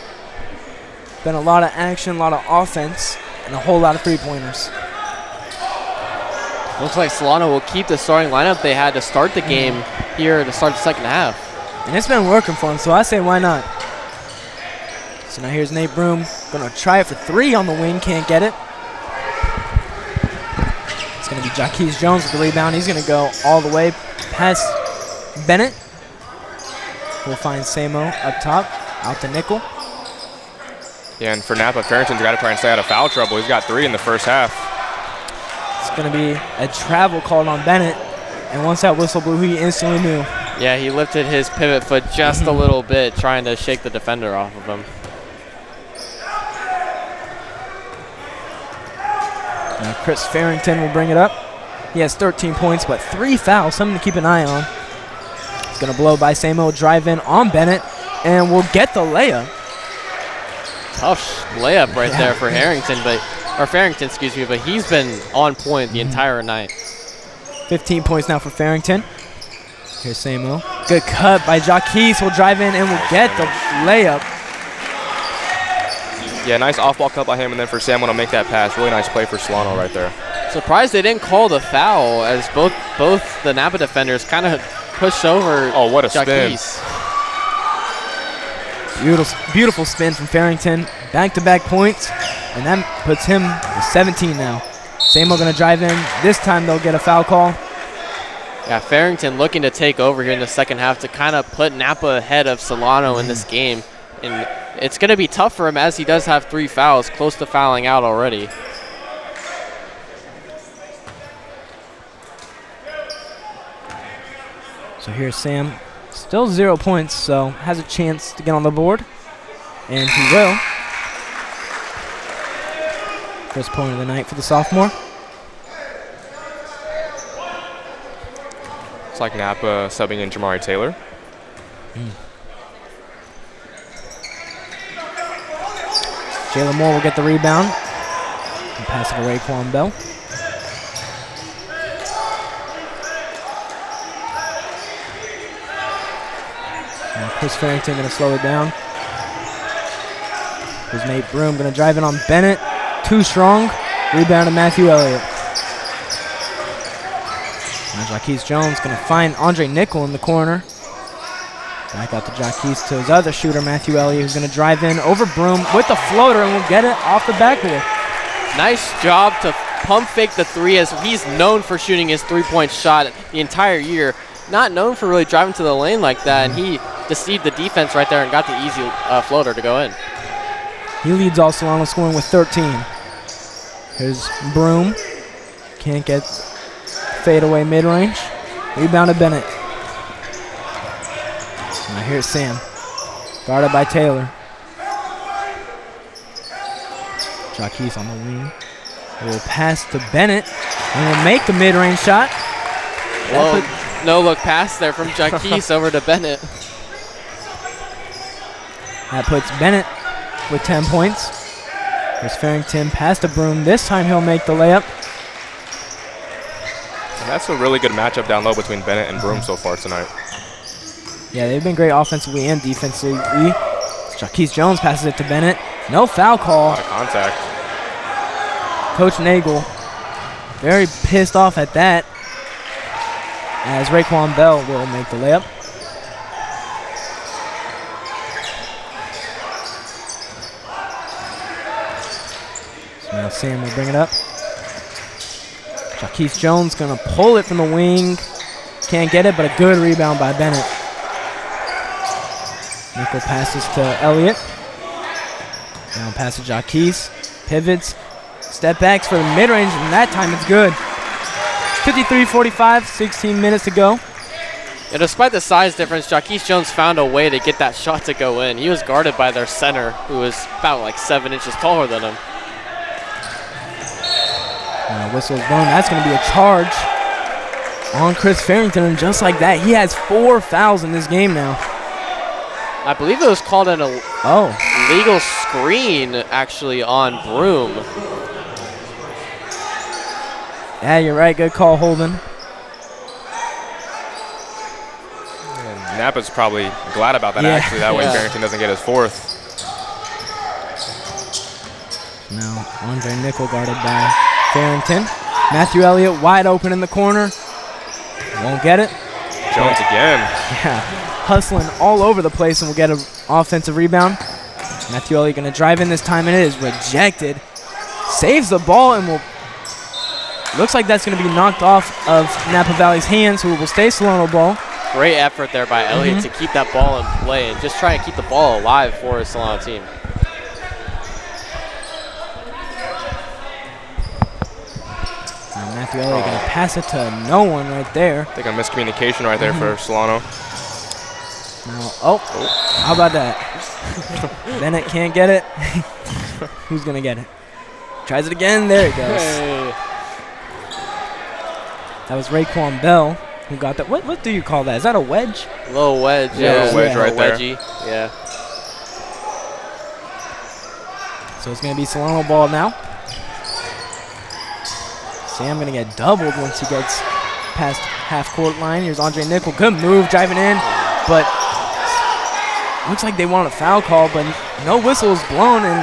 Speaker 1: Been a lot of action, a lot of offense, and a whole lot of three-pointers.
Speaker 2: Looks like Solano will keep the starting lineup they had to start the game here to start the second half.
Speaker 1: And it's been working for him, so I say why not. So now here's Nate Broom. Going to try it for three on the wing. Can't get it. It's going to be Jaquez Jones with the rebound. He's going to go all the way past Bennett. We'll find Samo up top. Out to Nickel.
Speaker 3: Yeah, and for Napa, Farrington's got to try and stay out of foul trouble. He's got 3 in the first half.
Speaker 1: It's going to be a travel called on Bennett. And once that whistle blew, he instantly knew.
Speaker 2: Yeah, he lifted his pivot foot just a little bit, trying to shake the defender off of him.
Speaker 1: Now Chris Farrington will bring it up. He has 13 points, but 3 fouls, something to keep an eye on. He's going to blow by Samo, drive in on Bennett, and will get the layup.
Speaker 2: Tough layup right there for Farrington, but he's been on point the entire night.
Speaker 1: 15 points now for Farrington. Here's Samo. Good cut by Jaquez. Will drive in and will get the layup.
Speaker 3: Yeah, nice off-ball cut by him, and then for Samo to make that pass. Really nice play for Solano right there.
Speaker 2: Surprised they didn't call the foul as both the Napa defenders kind of pushed over.
Speaker 3: Oh, what a
Speaker 2: Jaquez.
Speaker 3: spin.
Speaker 1: Beautiful spin from Farrington. Back-to-back points, and that puts him to 17 now. Samo going to drive in. This time they'll get a foul call.
Speaker 2: Yeah, Farrington looking to take over here in the second half to kind of put Napa ahead of Solano in this game. And it's going to be tough for him as he does have 3 fouls, close to fouling out already.
Speaker 1: So here's Sam. Still 0 points, so has a chance to get on the board. And he will. First point of the night for the sophomore.
Speaker 3: It's like Napa subbing in Jamari Taylor.
Speaker 1: Jalen Moore will get the rebound. And pass it away, Quan Bell. Now Chris Farrington going to slow it down. Here's Nate Broom going to drive in on Bennett. Too strong. Rebound to Matthew Elliott. Now Jaquez Jones going to find Andre Nickel in the corner. Back out to Jaquez to his other shooter, Matthew Elliott, who's going to drive in over Broom with the floater and will get it off the backboard.
Speaker 2: Nice job to pump fake the 3 as he's known for shooting his 3-point shot the entire year. Not known for really driving to the lane like that, and he deceived the defense right there and got the easy floater to go in.
Speaker 1: He leads all Solano scoring with 13. Here's Broom. Can't get fadeaway mid-range. Rebound to Bennett. Now here's Sam. Guarded by Taylor. Jaquez on the wing. Will pass to Bennett and will make the mid-range shot.
Speaker 2: No look pass there from Jaquez over to Bennett.
Speaker 1: That puts Bennett with 10 points. Here's Farrington past the Broom. This time he'll make the layup.
Speaker 3: And that's a really good matchup down low between Bennett and Broom so far tonight.
Speaker 1: Yeah, they've been great offensively and defensively. Jaquise Jones passes it to Bennett. No foul call.
Speaker 3: A lot of contact.
Speaker 1: Coach Nagel very pissed off at that, as Raekwon Bell will make the layup. So now Sam will bring it up. Jaquise Jones gonna pull it from the wing. Can't get it, but a good rebound by Bennett. Nickel passes to Elliott. Now pass to Jaquise. Pivots. Step backs for the mid-range, and that time it's good. 53-45, 16 minutes to go.
Speaker 2: And despite the size difference, Jaquise Jones found a way to get that shot to go in. He was guarded by their center, who was about like 7 inches taller than him.
Speaker 1: Whistle's blown. That's going to be a charge on Chris Farrington, and just like that, he has 4 fouls in this game now.
Speaker 2: I believe it was called an illegal screen, actually, on Broom.
Speaker 1: Yeah, you're right. Good call, Holden.
Speaker 3: And Napa's probably glad about that, actually. That way Farrington doesn't get his 4th.
Speaker 1: Now, Andre Nickel guarded by Farrington. Matthew Elliott wide open in the corner. Won't get it.
Speaker 3: Jones again.
Speaker 1: Yeah, hustling all over the place and will get an offensive rebound. Matthew Elliott going to drive in this time, and it is rejected. Saves the ball and will... Looks like that's going to be knocked off of Napa Valley's hands, who will stay Solano ball.
Speaker 2: Great effort there by Elliott to keep that ball in play and just try and keep the ball alive for his Solano team.
Speaker 1: And Matthew Elliott going to pass it to no one right there.
Speaker 3: I think a miscommunication right there for Solano.
Speaker 1: Now, how about that? Bennett can't get it. Who's going to get it? Tries it again. There it goes.
Speaker 2: Hey.
Speaker 1: That was Raekwon Bell who got that. What do you call that? Is that a wedge?
Speaker 2: Little wedge.
Speaker 3: Yeah, little wedge right there.
Speaker 2: Wedgie. Yeah.
Speaker 1: So it's going to be Solano ball now. Sam going to get doubled once he gets past half-court line. Here's Andre Nickel. Good move, driving in. But looks like they want a foul call, but no whistle is blown, and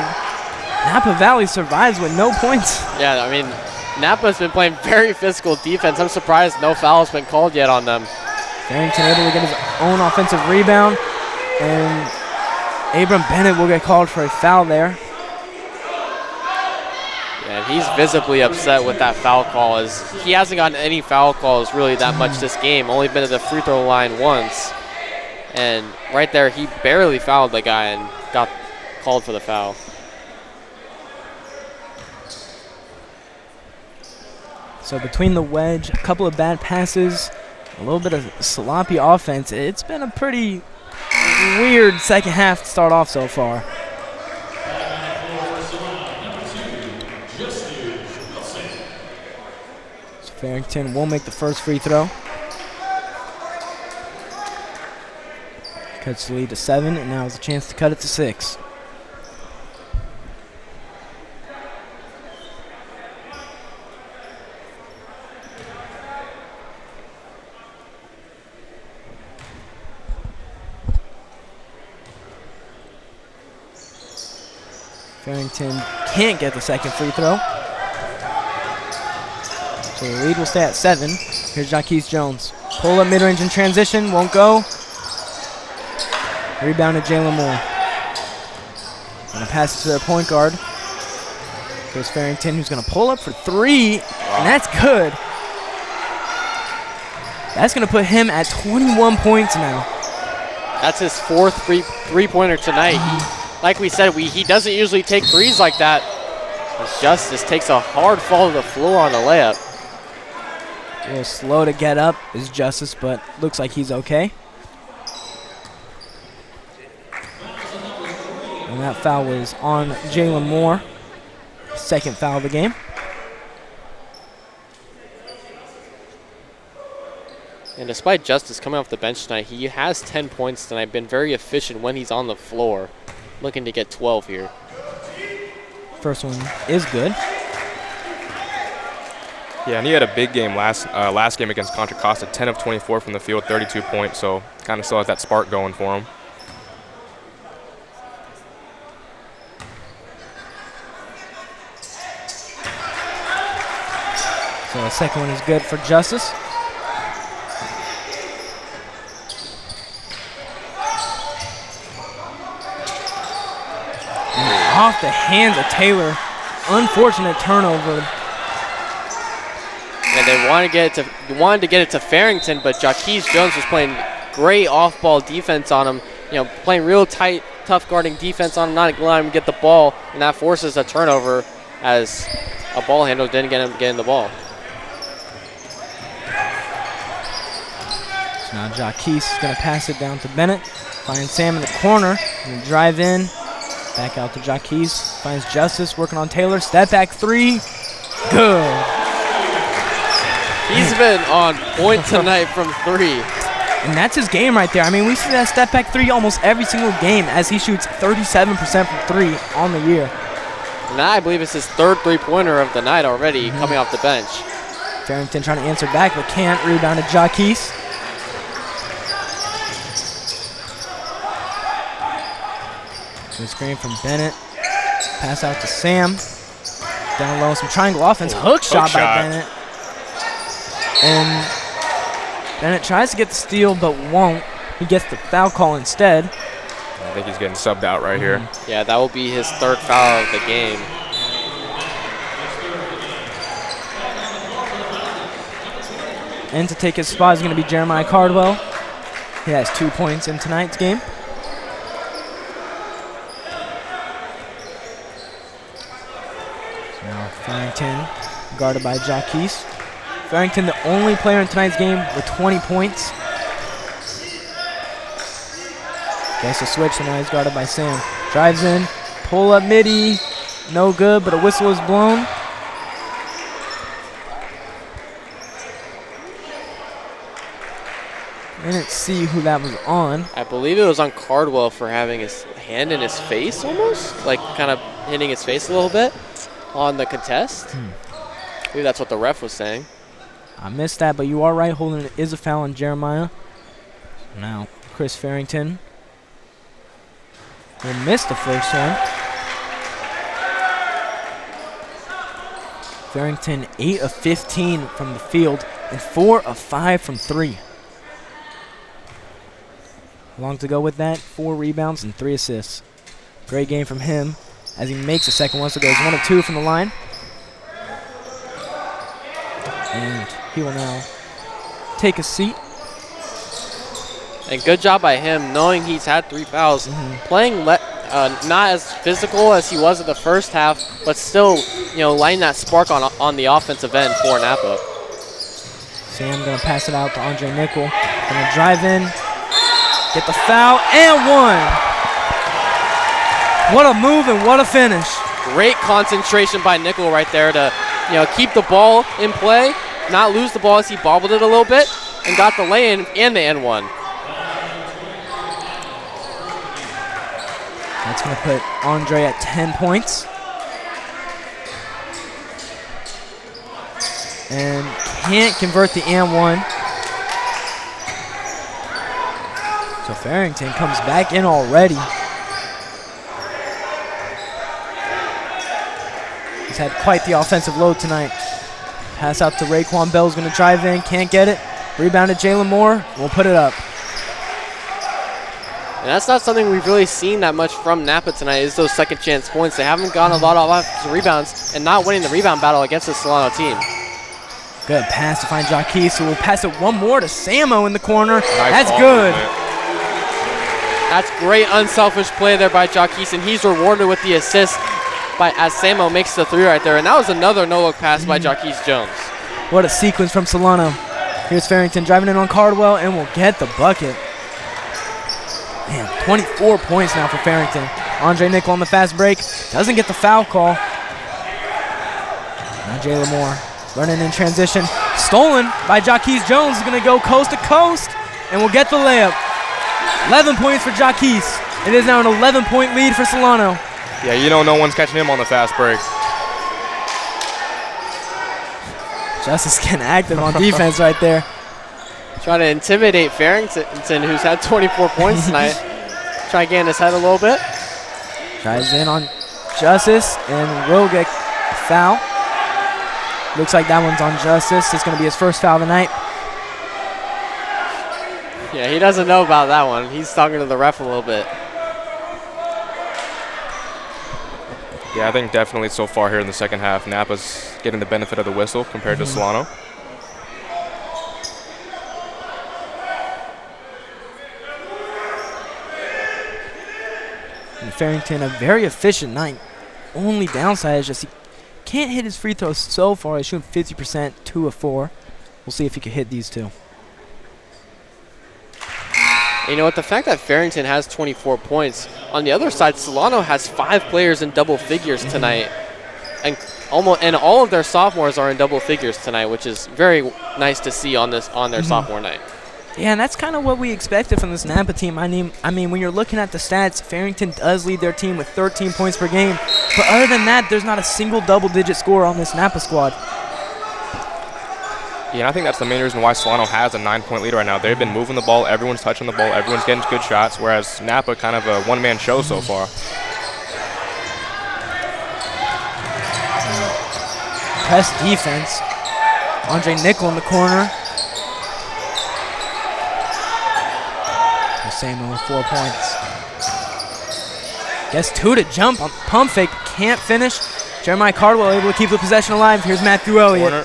Speaker 1: Napa Valley survives with no points.
Speaker 2: Yeah, I mean, Napa's been playing very physical defense. I'm surprised no foul has been called yet on them.
Speaker 1: Farrington able to get his own offensive rebound, and Abram Bennett will get called for a foul there.
Speaker 2: Yeah, and he's visibly upset with that foul call, as he hasn't gotten any foul calls really that much this game. Only been at the free throw line once. And right there, he barely fouled the guy and got called for the foul.
Speaker 1: So between the wedge, a couple of bad passes, a little bit of sloppy offense, it's been a pretty weird second half to start off so far. So Farrington will make the first free throw. Cuts the lead to 7, and now is a chance to cut it to 6. Farrington can't get the second free throw. So the lead will stay at 7. Here's Jaquise Jones. Pull up mid-range in transition, won't go. Rebound to Jalen Moore. Gonna pass it to the point guard. Chris Farrington, who's gonna pull up for 3, and that's good. That's gonna put him at 21 points now.
Speaker 2: That's his 4th three-pointer tonight. Like we said, he doesn't usually take threes like that. Justice takes a hard fall to the floor on the layup.
Speaker 1: A little slow to get up is Justice, but looks like he's okay. And that foul was on Jalen Moore. Second foul of the game.
Speaker 2: And despite Justice coming off the bench tonight, he has 10 points tonight, been very efficient when he's on the floor. looking to get 12 here.
Speaker 1: First one is good.
Speaker 3: Yeah, and he had a big game last game against Contra Costa, 10 of 24 from the field, 32 points, so kind of still has that spark going for him.
Speaker 1: So the second one is good for Justice. And off the hands of Taylor. Unfortunate turnover.
Speaker 2: And they wanted to get it to Farrington, but Jaquez Jones was playing great off-ball defense on him. Playing real tight, tough guarding defense on him, not allowing him to get the ball, and that forces a turnover as a ball handler didn't get him getting the ball.
Speaker 1: So now Jaquez is going to pass it down to Bennett. Finds Sam in the corner. Gonna drive in. Back out to Jaquez. Finds Justice working on Taylor. Step back three. Good.
Speaker 2: He's been on point tonight from three.
Speaker 1: And that's his game right there. I mean, we see that step back three almost every single game as he shoots 37% from three on the year.
Speaker 2: And that, I believe, is his third three-pointer of the night already coming off the bench.
Speaker 1: Farrington trying to answer back, but can't. Rebound to Jaquez. Good screen from Bennett. Pass out to Sam. Down low, some triangle offense. Hook shot by Bennett. And Bennett tries to get the steal, but won't. He gets the foul call instead.
Speaker 3: I think he's getting subbed out right here.
Speaker 2: Yeah, that will be his third foul of the game.
Speaker 1: And to take his spot is going to be Jeremiah Cardwell. He has 2 points in tonight's game. So now Farrington guarded by Jaquez. Farrington, the only player in tonight's game with 20 points. Gets a switch, so now he's guarded by Sam. Drives in, pull up midi, no good, but a whistle is blown. I didn't see who that was on.
Speaker 2: I believe it was on Cardwell for having his hand in his face almost, like kind of hitting his face a little bit on the contest. I believe that's what the ref was saying.
Speaker 1: I missed that, but you are right, Holden. It is a foul on Jeremiah. Now, Chris Farrington will miss the first one. Farrington 8 of 15 from the field and 4 of 5 from three. Long to go with that, 4 rebounds and 3 assists. Great game from him as he makes the second one, so goes 1 of 2 from the line. And he will now take a seat.
Speaker 2: And good job by him, knowing he's had 3 fouls. Playing not as physical as he was in the first half, but still, lighting that spark on the offensive end for Napa.
Speaker 1: Sam gonna pass it out to Andre Nickel. Gonna drive in, get the foul, and one. What a move and what a finish.
Speaker 2: Great concentration by Nickel right there to keep the ball in play, not lose the ball as he bobbled it a little bit, and got the lay-in and the N1.
Speaker 1: That's going to put Andre at 10 points. And can't convert the N1. So Farrington comes back in already. He's had quite the offensive load tonight. Pass out to Raekwon Bell's going to drive in, can't get it. Rebounded Jalen Moore, we'll put it up.
Speaker 2: And that's not something we've really seen that much from Napa tonight, is those second chance points. They haven't gotten a lot of offensive rebounds and not winning the rebound battle against the Solano team.
Speaker 1: Good pass to find Jaquez, who will pass it one more to Samo in the corner.
Speaker 3: Nice.
Speaker 1: That's good.
Speaker 2: That's great unselfish play there by Jaquez, and he's rewarded with the assist as Samo makes the 3 right there. And that was another no-look pass by Jaquez Jones.
Speaker 1: What a sequence from Solano. Here's Farrington driving in on Cardwell and will get the bucket. Man, 24 points now for Farrington. Andre Nickel on the fast break. Doesn't get the foul call. Now Jalen Moore running in transition. Stolen by Jaquez Jones. Is going to go coast to coast and will get the layup. 11 points for Jaquez. It is now an 11-point lead for Solano.
Speaker 3: Yeah, you know no one's catching him on the fast break.
Speaker 1: Justice getting active on defense right there.
Speaker 2: Trying to intimidate Farrington, who's had 24 points tonight. Try to get in his head a little bit.
Speaker 1: Tries in on Justice and will get a foul. Looks like that one's on Justice. It's going to be his first foul tonight.
Speaker 2: Yeah, he doesn't know about that one. He's talking to the ref a little bit.
Speaker 3: Yeah, I think definitely so far here in the second half, Napa's getting the benefit of the whistle compared to Solano.
Speaker 1: And Farrington, a very efficient night. Only downside is just he can't hit his free throws so far. He's shooting 50%, 2 of 4. We'll see if he can hit these two.
Speaker 2: You know what, the fact that Farrington has 24 points, on the other side, Solano has 5 players in double figures tonight. And all of their sophomores are in double figures tonight, which is very nice to see on their sophomore night.
Speaker 1: Yeah, and that's kind of what we expected from this Napa team. I mean, when you're looking at the stats, Farrington does lead their team with 13 points per game. But other than that, there's not a single double-digit score on this Napa squad.
Speaker 3: Yeah, and I think that's the main reason why Solano has a 9-point lead right now. They've been moving the ball, everyone's touching the ball, everyone's getting good shots, whereas Napa kind of a one-man show so far.
Speaker 1: Press defense. Andre Nickel in the corner. Samo with 4 points. Gets 2 to jump on pump fake, can't finish. Jeremiah Cardwell able to keep the possession alive. Here's Matthew Elliott.
Speaker 3: Corner.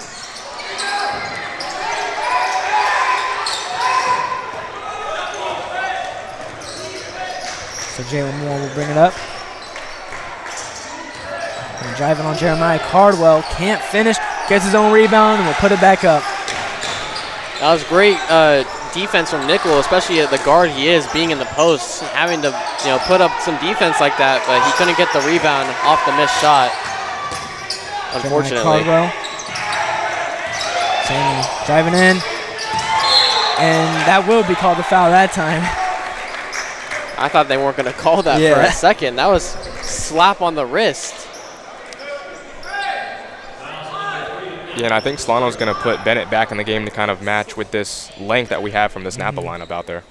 Speaker 1: So Jalen Moore will bring it up. And driving on Jeremiah Cardwell, can't finish. Gets his own rebound and will put it back up.
Speaker 2: That was great defense from Nickel, especially at the guard he is, being in the post, having to put up some defense like that, but he couldn't get the rebound off the missed shot, unfortunately.
Speaker 1: Samuel driving in, and that will be called a foul that time.
Speaker 2: I thought they weren't going to call that for a second. That was slap on the wrist.
Speaker 3: Yeah, and I think Solano's going to put Bennett back in the game to kind of match with this length that we have from this Napa lineup out there.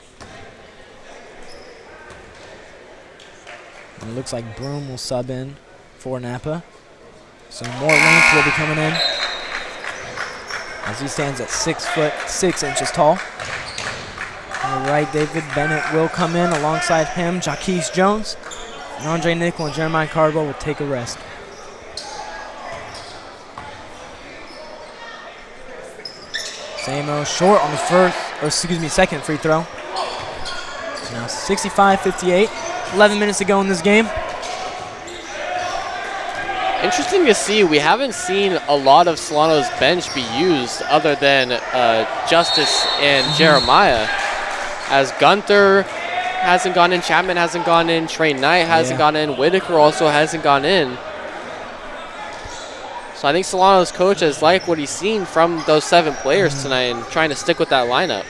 Speaker 1: And it looks like Broom will sub in for Napa. So more length will be coming in, as he stands at 6'6" tall. On the right, David Bennett will come in alongside him. Jaquise Jones, and Andre Nickel and Jeremiah Cardwell will take a rest. Samo short on the second free throw. So now 65-58. 11 minutes to go in this game.
Speaker 2: Interesting to see. We haven't seen a lot of Solano's bench be used other than Justice and Jeremiah. As Gunther hasn't gone in, Chapman hasn't gone in, Trey Knight hasn't gone in, Whitaker also hasn't gone in. So I think Solano's coach has liked what he's seen from those 7 players tonight and trying to stick with that lineup.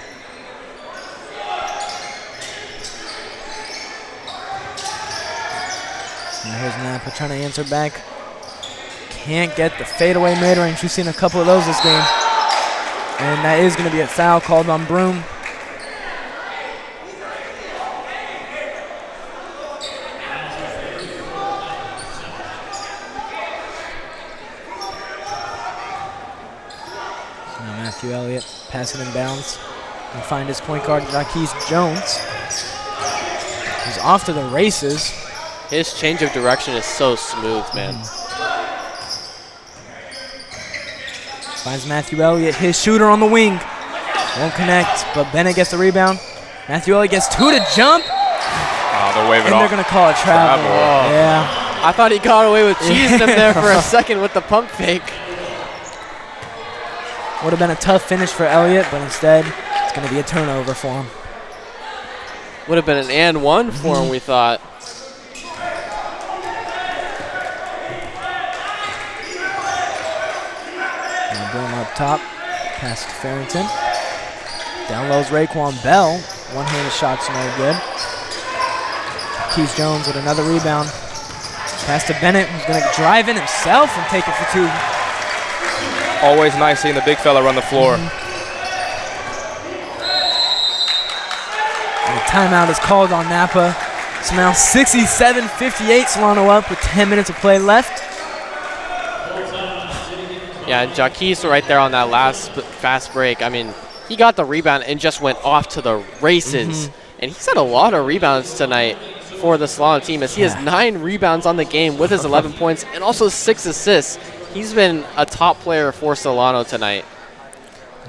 Speaker 1: And here's Napa trying to answer back. Can't get the fadeaway mid-range. We've seen a couple of those this game. And that is going to be a foul called on Broom. Matthew Elliott passing in bounds and find his point guard, Jaquise Jones. He's off to the races.
Speaker 2: His change of direction is so smooth, man.
Speaker 1: Finds Matthew Elliott, his shooter on the wing. Won't connect, but Bennett gets the rebound. Matthew Elliott gets 2 to jump.
Speaker 3: Oh, they'll wave it
Speaker 1: and
Speaker 3: off.
Speaker 1: They're going to call it travel. Yeah.
Speaker 2: I thought he got away with cheesing him there for a second with the pump fake.
Speaker 1: Would have been a tough finish for Elliott, but instead, it's going to be a turnover for him.
Speaker 2: Would have been an and one for him, we thought.
Speaker 1: And Broom up top, pass to Farrington. Down low's Raekwon Bell. One-handed shot's no good. Jaquise Jones with another rebound. Pass to Bennett, who's going to drive in himself and take it for two.
Speaker 3: Always nice seeing the big fella run the floor.
Speaker 1: And the timeout is called on Napa. So now 67-58, Solano up with 10 minutes of play left.
Speaker 2: Yeah, Jaquise right there on that last fast break. I mean, he got the rebound and just went off to the races. And he's had a lot of rebounds tonight for the Solano team, as he has 9 rebounds on the game with his 11 points and also 6 assists. He's been a top player for Solano tonight.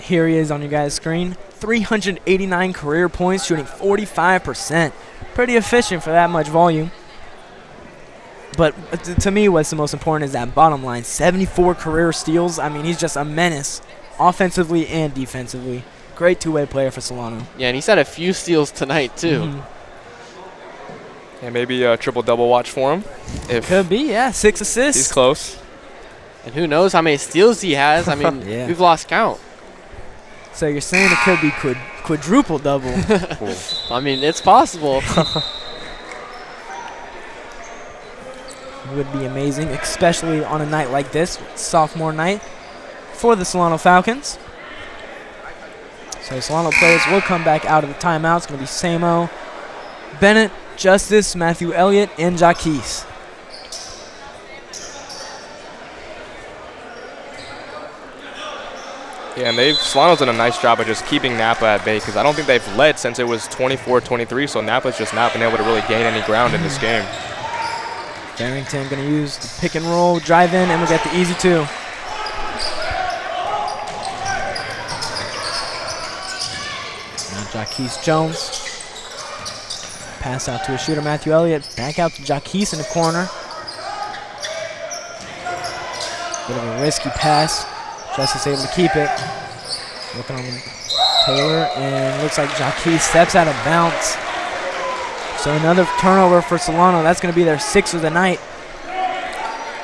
Speaker 1: Here he is on your guys' screen. 389 career points, shooting 45%. Pretty efficient for that much volume. But to me, what's the most important is that bottom line. 74 career steals. I mean, he's just a menace offensively and defensively. Great two-way player for Solano.
Speaker 2: Yeah, and he's had a few steals tonight, too.
Speaker 3: And maybe a triple-double watch for him.
Speaker 1: Could be, yeah. 6 assists.
Speaker 3: He's close.
Speaker 2: And who knows how many steals he has. I mean, we've lost count.
Speaker 1: So you're saying it could be quadruple-double.
Speaker 2: I mean, it's possible.
Speaker 1: Would be amazing, especially on a night like this, sophomore night for the Solano Falcons. So Solano players will come back out of the timeout. It's going to be Samo, Bennett, Justice, Matthew Elliott, and Jaquise.
Speaker 3: Yeah, and Solano's done a nice job of just keeping Napa at bay, because I don't think they've led since it was 24-23, so Napa's just not been able to really gain any ground in this game.
Speaker 1: Farrington going to use the pick and roll, drive in, and we'll get the easy two. Now Jaquise Jones. Pass out to a shooter, Matthew Elliott. Back out to Jaquise in the corner. Bit of a risky pass. Justice able to keep it. Looking on Taylor, and looks like Jaquise steps out of bounds. So another turnover for Solano. That's going to be their 6th of the night.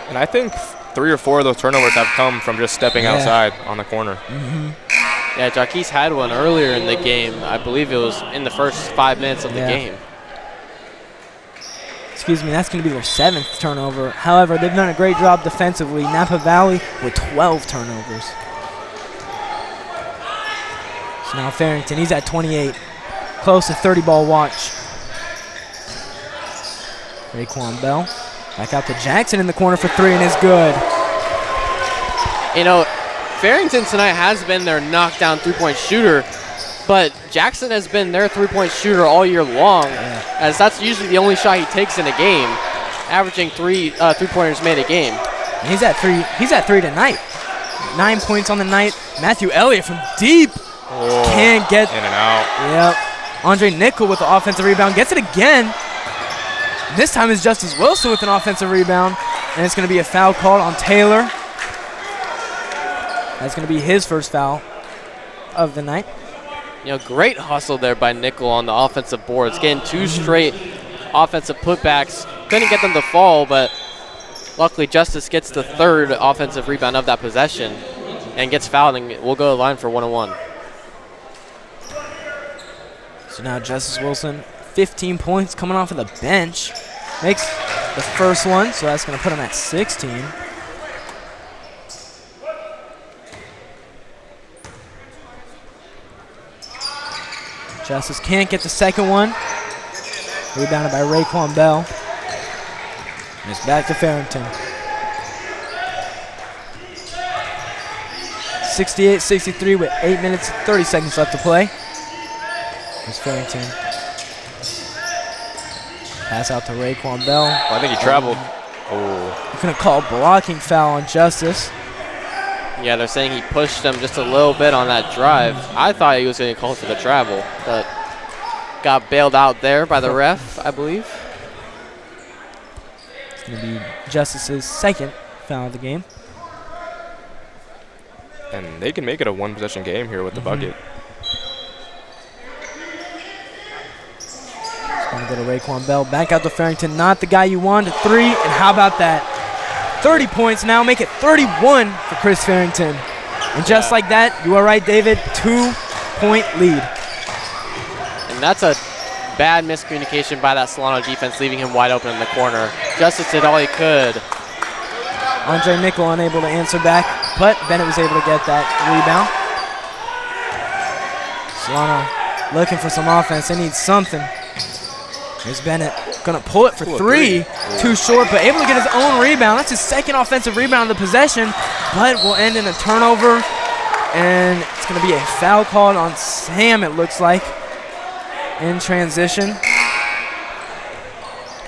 Speaker 3: And I think 3 or 4 of those turnovers have come from just stepping outside on the corner.
Speaker 2: Yeah, Jaquise had one earlier in the game. I believe it was in the first 5 minutes of the game.
Speaker 1: Excuse me, that's going to be their 7th turnover. However, they've done a great job defensively. Napa Valley with 12 turnovers. So now Farrington, he's at 28. Close to 30-ball watch. Raekwon Bell. Back out to Jackson in the corner for 3, and it's good.
Speaker 2: You know, Farrington tonight has been their knockdown three-point shooter, but Jackson has been their three-point shooter all year long, as that's usually the only shot he takes in a game, averaging three-pointers made a game.
Speaker 1: And he's at 3. He's at 3 tonight. 9 points on the night. Matthew Elliott from deep. Can't get
Speaker 3: in and out.
Speaker 1: Yep. Andre Nickel with the offensive rebound. Gets it again. This time it's Justice Wilson with an offensive rebound. And it's going to be a foul called on Taylor. That's going to be his first foul of the night.
Speaker 2: You know, great hustle there by Nickel on the offensive boards. Getting 2 straight offensive putbacks. Couldn't get them to fall, but luckily Justice gets the 3rd offensive rebound of that possession and gets fouled, and we'll go to the line for 1-on-1.
Speaker 1: So now Justice Wilson, 15 points coming off of the bench. Makes the first one, so that's going to put him at 16. Justice can't get the second one. Rebounded by Raekwon Bell. And it's back to Farrington. 68-63 with 8 minutes and 30 seconds left to play. Here's Farrington. Pass out to Raekwon Bell.
Speaker 3: I think he traveled.
Speaker 1: He's going to call a blocking foul on Justice.
Speaker 2: Yeah, they're saying he pushed him just a little bit on that drive. I thought he was going to call for the travel, but got bailed out there by the ref, I believe.
Speaker 1: It's going to be Justice's 2nd foul of the game.
Speaker 3: And they can make it a one-possession game here with the bucket.
Speaker 1: It's going to go to Raekwon Bell. Back out to Farrington. Not the guy you wanted. 3, and how about that? 30 points now. Make it 31 for Chris Farrington. And just like that, you are right, David, 2-point lead.
Speaker 2: And that's a bad miscommunication by that Solano defense, leaving him wide open in the corner. Justice did all he could.
Speaker 1: Andre Nickel unable to answer back, but Bennett was able to get that rebound. Solano looking for some offense. They need something. Here's Bennett. Going to pull it for three. Too short, but able to get his own rebound. That's his second offensive rebound of the possession, but will end in a turnover. And it's going to be a foul called on Sam, it looks like, in transition.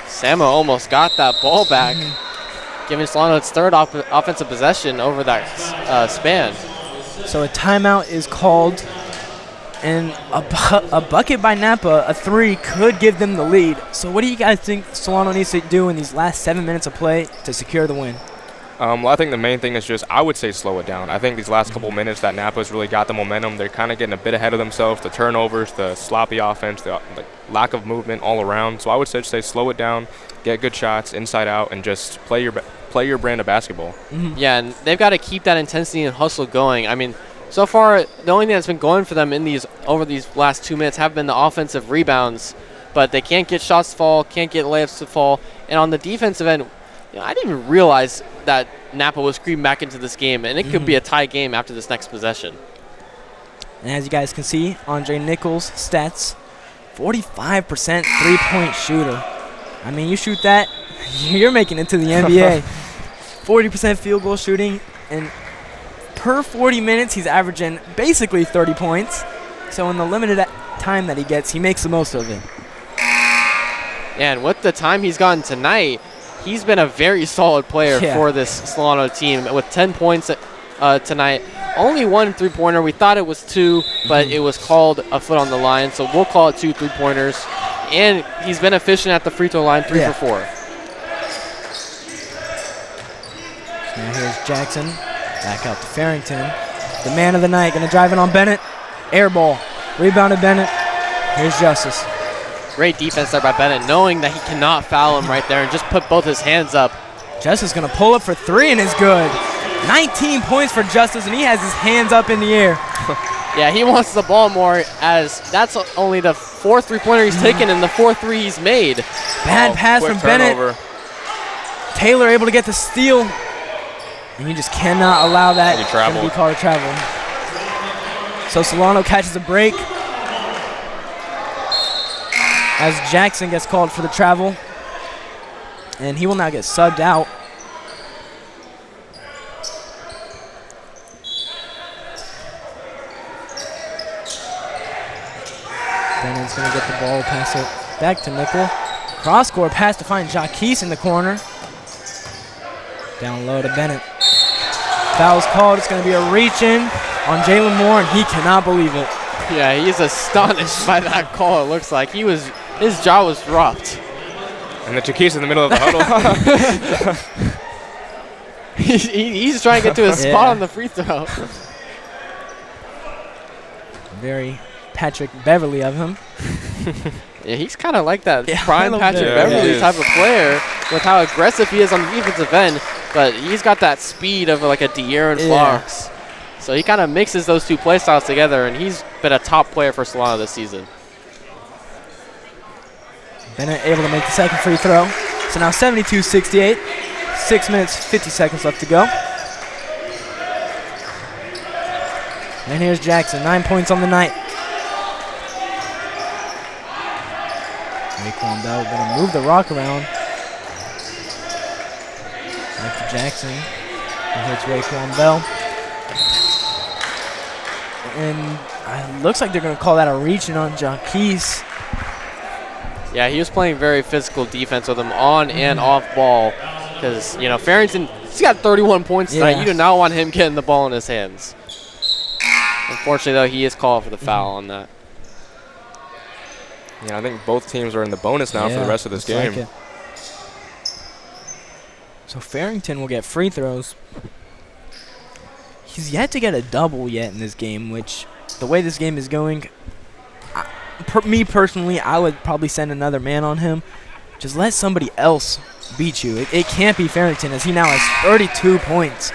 Speaker 2: Samo almost got that ball back, giving Solano its third offensive possession over that span.
Speaker 1: So a timeout is called, and a bucket by Napa, a three, could give them the lead. So what do you guys think Solano needs to do in these last 7 minutes of play to secure the win?
Speaker 3: Well, I think the main thing is just, I would say, slow it down. I think these last couple minutes that Napa's really got the momentum. They're kind of getting a bit ahead of themselves. The turnovers, the sloppy offense, the lack of movement all around. So I would say slow it down, get good shots inside out, and just play your brand of basketball.
Speaker 2: Yeah, and they've got to keep that intensity and hustle going. I mean, so far, the only thing that's been going for them over these last 2 minutes have been the offensive rebounds, but they can't get shots to fall, can't get layups to fall. And on the defensive end, I didn't even realize that Napa was creeping back into this game, and it could be a tie game after this next possession.
Speaker 1: And as you guys can see, Andre Nichols' stats, 45% three-point shooter. I mean, you shoot that, you're making it to the NBA. 40% field goal shooting, and per 40 minutes, he's averaging basically 30 points. So in the limited time that he gets, he makes the most of it.
Speaker 2: And with the time he's gotten tonight, he's been a very solid player for this Solano team with 10 points tonight. Only one three-pointer. We thought it was two, but it was called a foot on the line, so we'll call it 2 three-pointers. And he's been efficient at the free throw line, 3 for 4.
Speaker 1: So now here's Jackson. Back out to Farrington. The man of the night, going to drive it on Bennett. Air ball. Rebounded Bennett. Here's Justice.
Speaker 2: Great defense there by Bennett, knowing that he cannot foul him right there and just put both his hands up.
Speaker 1: Justice going to pull up for three and is good. 19 points for Justice, and he has his hands up in the air.
Speaker 2: Yeah, he wants the ball more, as that's only the 4th three-pointer he's taken and the 4th three he's made.
Speaker 1: Bad pass from Bennett.
Speaker 3: Turnover.
Speaker 1: Taylor able to get the steal. And you just cannot allow that to be called a travel. So Solano catches a break as Jackson gets called for the travel. And he will now get subbed out. Bennett's going to get the ball, pass it back to Nickel. Cross-court pass to find Jaquise in the corner. Down low to Bennett. Foul's called. It's going to be a reach-in on Jalen Moore, and he cannot believe it.
Speaker 2: Yeah, he's astonished by that call, it looks like. His jaw was dropped.
Speaker 3: And the Jaquise in the middle of the huddle.
Speaker 2: he's trying to get to a spot on the free throw.
Speaker 1: Very Patrick Beverly of him.
Speaker 2: Yeah, he's kind of like that prime Patrick Beverly type of player with how aggressive he is on the defensive end, but he's got that speed of like a De'Aaron Fox. So he kind of mixes those two play styles together, and he's been a top player for Solano this season.
Speaker 1: Bennett able to make the second free throw. So now 72-68. 6 minutes, 50 seconds left to go. And here's Jackson, 9 points on the night. Raekwon Bell going to move the rock around. Back to Jackson. He hits Raekwon Bell. And it looks like they're going to call that a reach-in on Jaquise.
Speaker 2: Yeah, he was playing very physical defense with him on and off ball. Because, Farrington, he's got 31 points tonight. You do not want him getting the ball in his hands. Unfortunately, though, he is called for the foul on that.
Speaker 3: Yeah, I think both teams are in the bonus now for the rest of this game.
Speaker 1: Like so Farrington will get free throws. He's yet to get a double yet in this game, which the way this game is going, me personally, I would probably send another man on him. Just let somebody else beat you. It can't be Farrington, as he now has 32 points.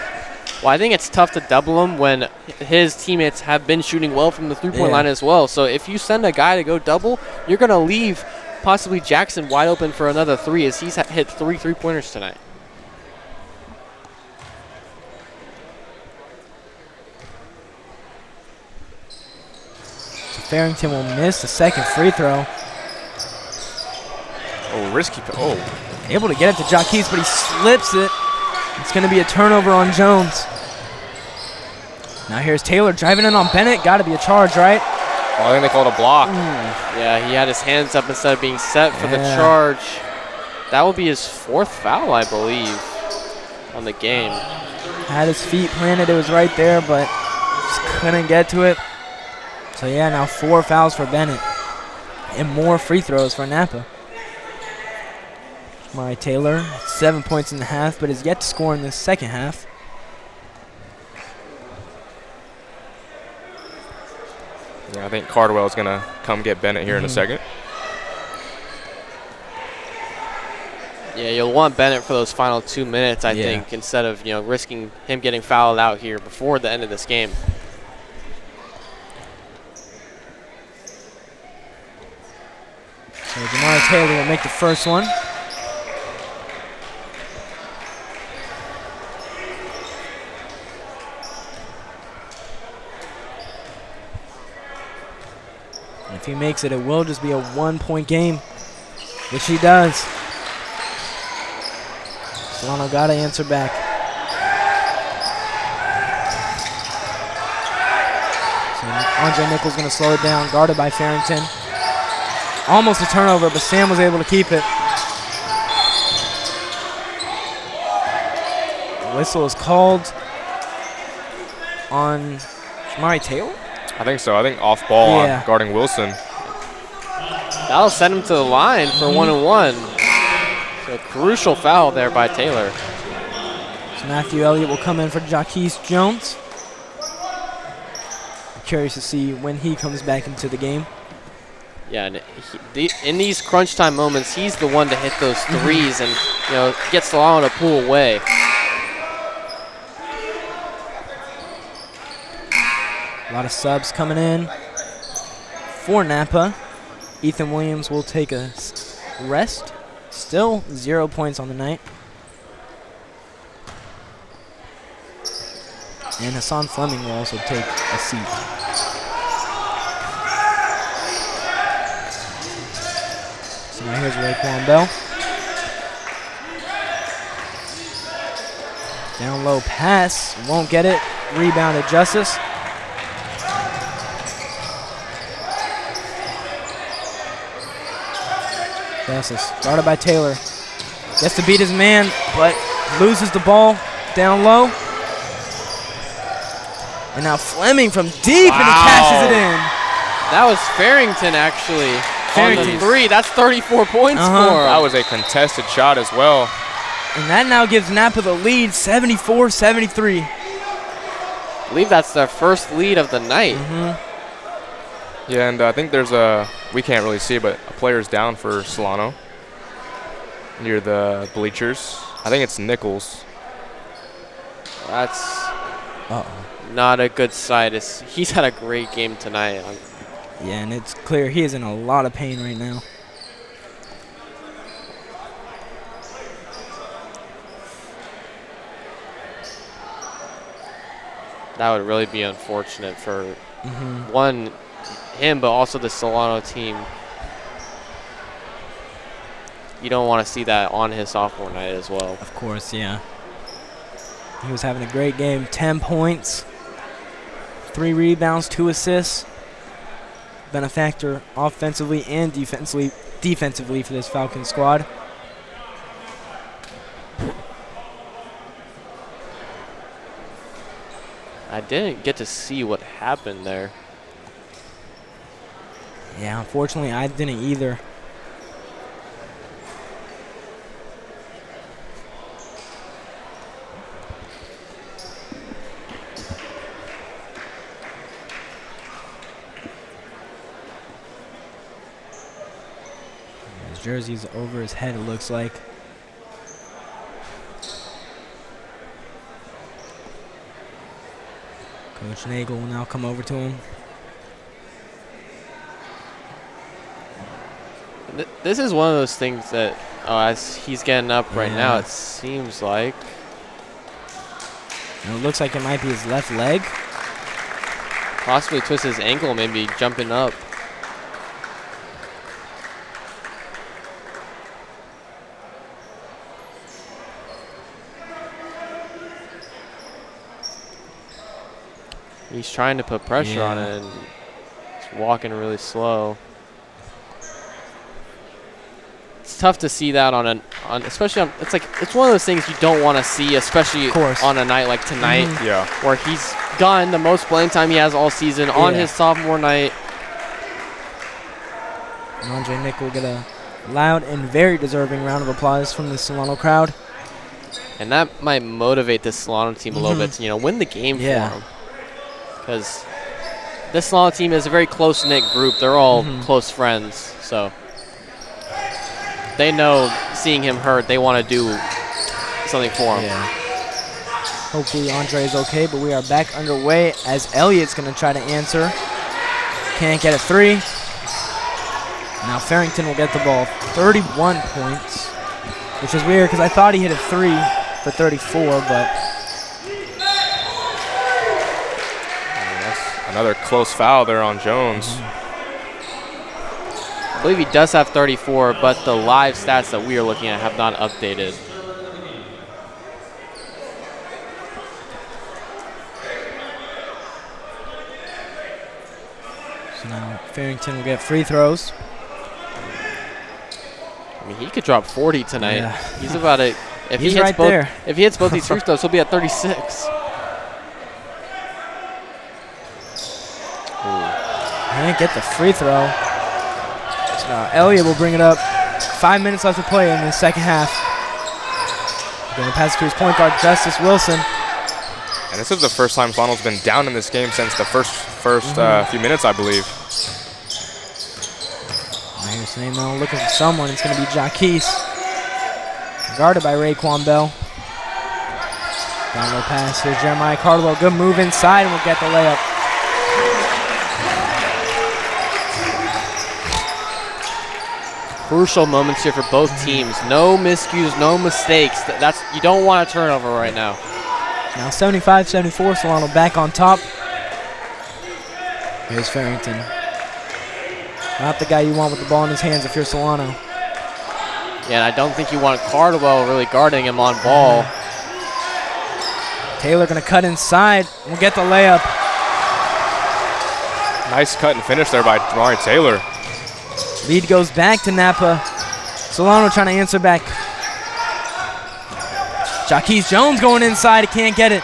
Speaker 2: Well, I think it's tough to double him when his teammates have been shooting well from the three-point line as well. So if you send a guy to go double, you're going to leave possibly Jackson wide open for another three, as he's hit 3 3-pointers tonight.
Speaker 1: So Farrington will miss the second free throw.
Speaker 3: Oh, risky. Oh.
Speaker 1: Able to get it to Jaquise, but he slips it. It's going to be a turnover on Jones. Now here's Taylor driving in on Bennett. Got to be a charge, right?
Speaker 3: Oh, I think they called a block.
Speaker 2: Yeah, he had his hands up instead of being set for the charge. That will be his 4th foul, I believe, on the game.
Speaker 1: Had his feet planted. It was right there, but just couldn't get to it. So, yeah, now 4 fouls for Bennett and more free throws for Napa. Mari Taylor, 7 points in the half, but is yet to score in the second half.
Speaker 3: Yeah, I think Cardwell is going to come get Bennett here in a second.
Speaker 2: Yeah, you'll want Bennett for those final 2 minutes, I think, instead of risking him getting fouled out here before the end of this game.
Speaker 1: So Jamari Taylor will make the first one. If he makes it, it will just be a 1-point game, which he does. Solano got to answer back. So Andre Nichols going to slow it down, guarded by Farrington. Almost a turnover, but Sam was able to keep it. The whistle is called on Jamari Taylor?
Speaker 3: I think so. I think off ball on guarding Wilson.
Speaker 2: That'll send him to the line for 1-1. So crucial foul there by Taylor.
Speaker 1: So Matthew Elliott will come in for Jaquise Jones. Curious to see when he comes back into the game.
Speaker 2: Yeah, and in these crunch time moments, he's the one to hit those threes and get Solano to pull away.
Speaker 1: A lot of subs coming in for Napa. Ethan Williams will take a rest. Still 0 points on the night. And Hassan Fleming will also take a seat. So now here's Raekwon Bell. Down low pass. Won't get it. Rebounded Justice. Justice, guarded by Taylor. Gets to beat his man, but loses the ball down low. And now Fleming from deep, and he cashes it in.
Speaker 2: That was Farrington, actually. On the 3, that's 34 points for him.
Speaker 3: That was a contested shot as well.
Speaker 1: And that now gives Napa the lead, 74-73.
Speaker 2: I believe that's their first lead of the night.
Speaker 3: Yeah, and I think there's we can't really see, but a player's down for Solano near the bleachers. I think it's Nichols.
Speaker 2: That's not a good sight. He's had a great game tonight.
Speaker 1: Yeah, and it's clear he is in a lot of pain right now.
Speaker 2: That would really be unfortunate for him, but also the Solano team. You don't want to see that on his sophomore night as well.
Speaker 1: Of course, yeah. He was having a great game. 10 points, 3 rebounds, 2 assists. Been a factor offensively and defensively for this Falcons squad.
Speaker 2: I didn't get to see what happened there.
Speaker 1: Yeah, unfortunately, I didn't either. His jersey's over his head, it looks like. Coach Nagel will now come over to him.
Speaker 2: This is one of those things that, as he's getting up right now, it seems like.
Speaker 1: And it looks like it might be his left leg.
Speaker 2: Possibly twist his ankle, maybe jumping up. He's trying to put pressure on it, and he's walking really slow. It's tough to see that especially on. It's one of those things you don't want to see, especially on a night like tonight, where he's gotten the most playing time he has all season on his sophomore night.
Speaker 1: And Andre Nick will get a loud and very deserving round of applause from the Solano crowd.
Speaker 2: And that might motivate this Solano team a little bit to, win the game for them. Because this Solano team is a very close-knit group. They're all close friends, so they know seeing him hurt, they want to do something for him.
Speaker 1: Hopefully Andre is okay, but we are back underway as Elliott's going to try to answer. Can't get a 3. Now Farrington will get the ball. 31 points, which is weird because I thought he hit a 3 for 34, but
Speaker 3: that's another close foul there on Jones.
Speaker 2: I believe he does have 34, but the live stats that we are looking at have not updated.
Speaker 1: So now Farrington will get free throws.
Speaker 2: I mean, he could drop 40 tonight.
Speaker 1: Yeah.
Speaker 2: He's about it. If
Speaker 1: He's
Speaker 2: he hits
Speaker 1: right
Speaker 2: both,
Speaker 1: there.
Speaker 2: If he hits both these free throws, he'll be at 36.
Speaker 1: Can't get the free throw. So now Elliott will bring it up. 5 minutes left to play in the second half. Going to pass it to his point guard, Justice Wilson.
Speaker 3: And this is the first time Solano's been down in this game since the first few minutes, I believe.
Speaker 1: Here's Samo looking for someone. It's going to be Jaquise. Guarded by Raekwon Bell. Down low pass. Here's Jeremiah Cardwell. Good move inside and will get the layup.
Speaker 2: Crucial moments here for both teams. No miscues, no mistakes. You don't want a turnover right now.
Speaker 1: Now 75-74, Solano back on top. Here's Farrington. Not the guy you want with the ball in his hands if you're Solano.
Speaker 2: Yeah, and I don't think you want Cardwell really guarding him on ball.
Speaker 1: Taylor going to cut inside. We'll get the layup.
Speaker 3: Nice cut and finish there by Damari Taylor.
Speaker 1: Lead goes back to Napa. Solano trying to answer back. Jaquise Jones going inside. He can't get it.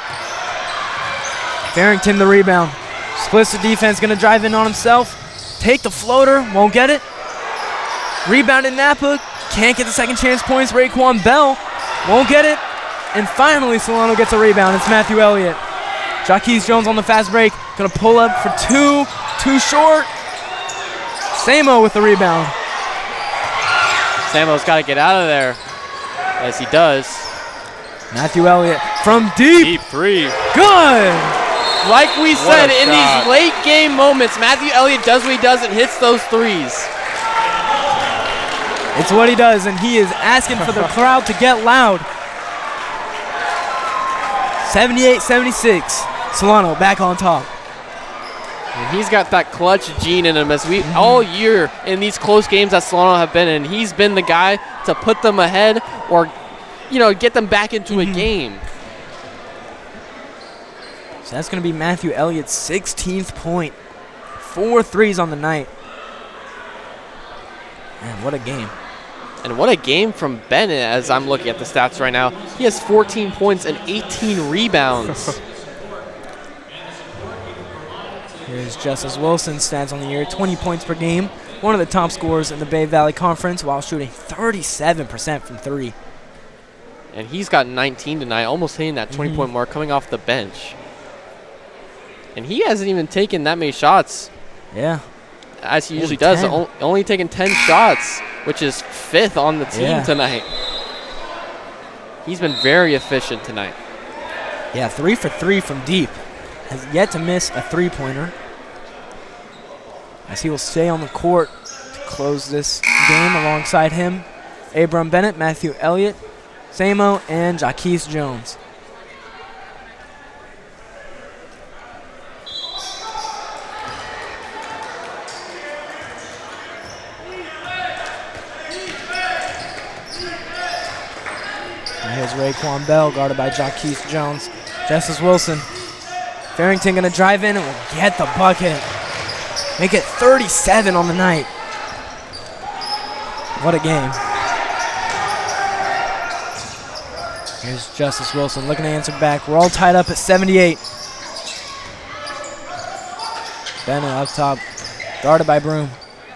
Speaker 1: Farrington the rebound. Splits the defense. Going to drive in on himself. Take the floater. Won't get it. Rebound in Napa. Can't get the second chance points. Raekwon Bell won't get it. And finally Solano gets a rebound. It's Matthew Elliott. Jaquise Jones on the fast break. Going to pull up for 2. Too short. Samo with the rebound.
Speaker 2: Samo's got to get out of there, as he does.
Speaker 1: Matthew Elliott from deep.
Speaker 3: Deep 3.
Speaker 1: Good.
Speaker 2: Like we said, in these late game moments, Matthew Elliott does what he does and hits those threes.
Speaker 1: It's what he does, and he is asking for the crowd to get loud. 78-76. Solano back on top.
Speaker 2: And he's got that clutch gene in him, as we all year in these close games that Solano have been in. He's been the guy to put them ahead or, get them back into a game.
Speaker 1: So that's going to be Matthew Elliott's 16th point. 4 threes on the night. Man, what a game.
Speaker 2: And what a game from Bennett, as I'm looking at the stats right now. He has 14 points and 18 rebounds.
Speaker 1: Here's Justice Wilson, stats on the year, 20 points per game. One of the top scorers in the Bay Valley Conference while shooting 37% from 3.
Speaker 2: And he's got 19 tonight, almost hitting that 20-point mark coming off the bench. And he hasn't even taken that many shots.
Speaker 1: Yeah.
Speaker 2: As he usually does, only taking 10 shots, which is 5th on the team tonight. He's been very efficient tonight.
Speaker 1: Yeah, 3 for 3 from deep. has yet to miss a three-pointer, as he will stay on the court to close this game alongside him. Abram Bennett, Matthew Elliott, Samo, and Jaquise Jones. Here's Raekwon Bell, guarded by Jaquise Jones. Justice Wilson. Farrington gonna drive in and will get the bucket. Make it 37 on the night. What a game. Here's Justice Wilson looking to answer back. We're all tied up at 78. Bennett up top, guarded by Broom.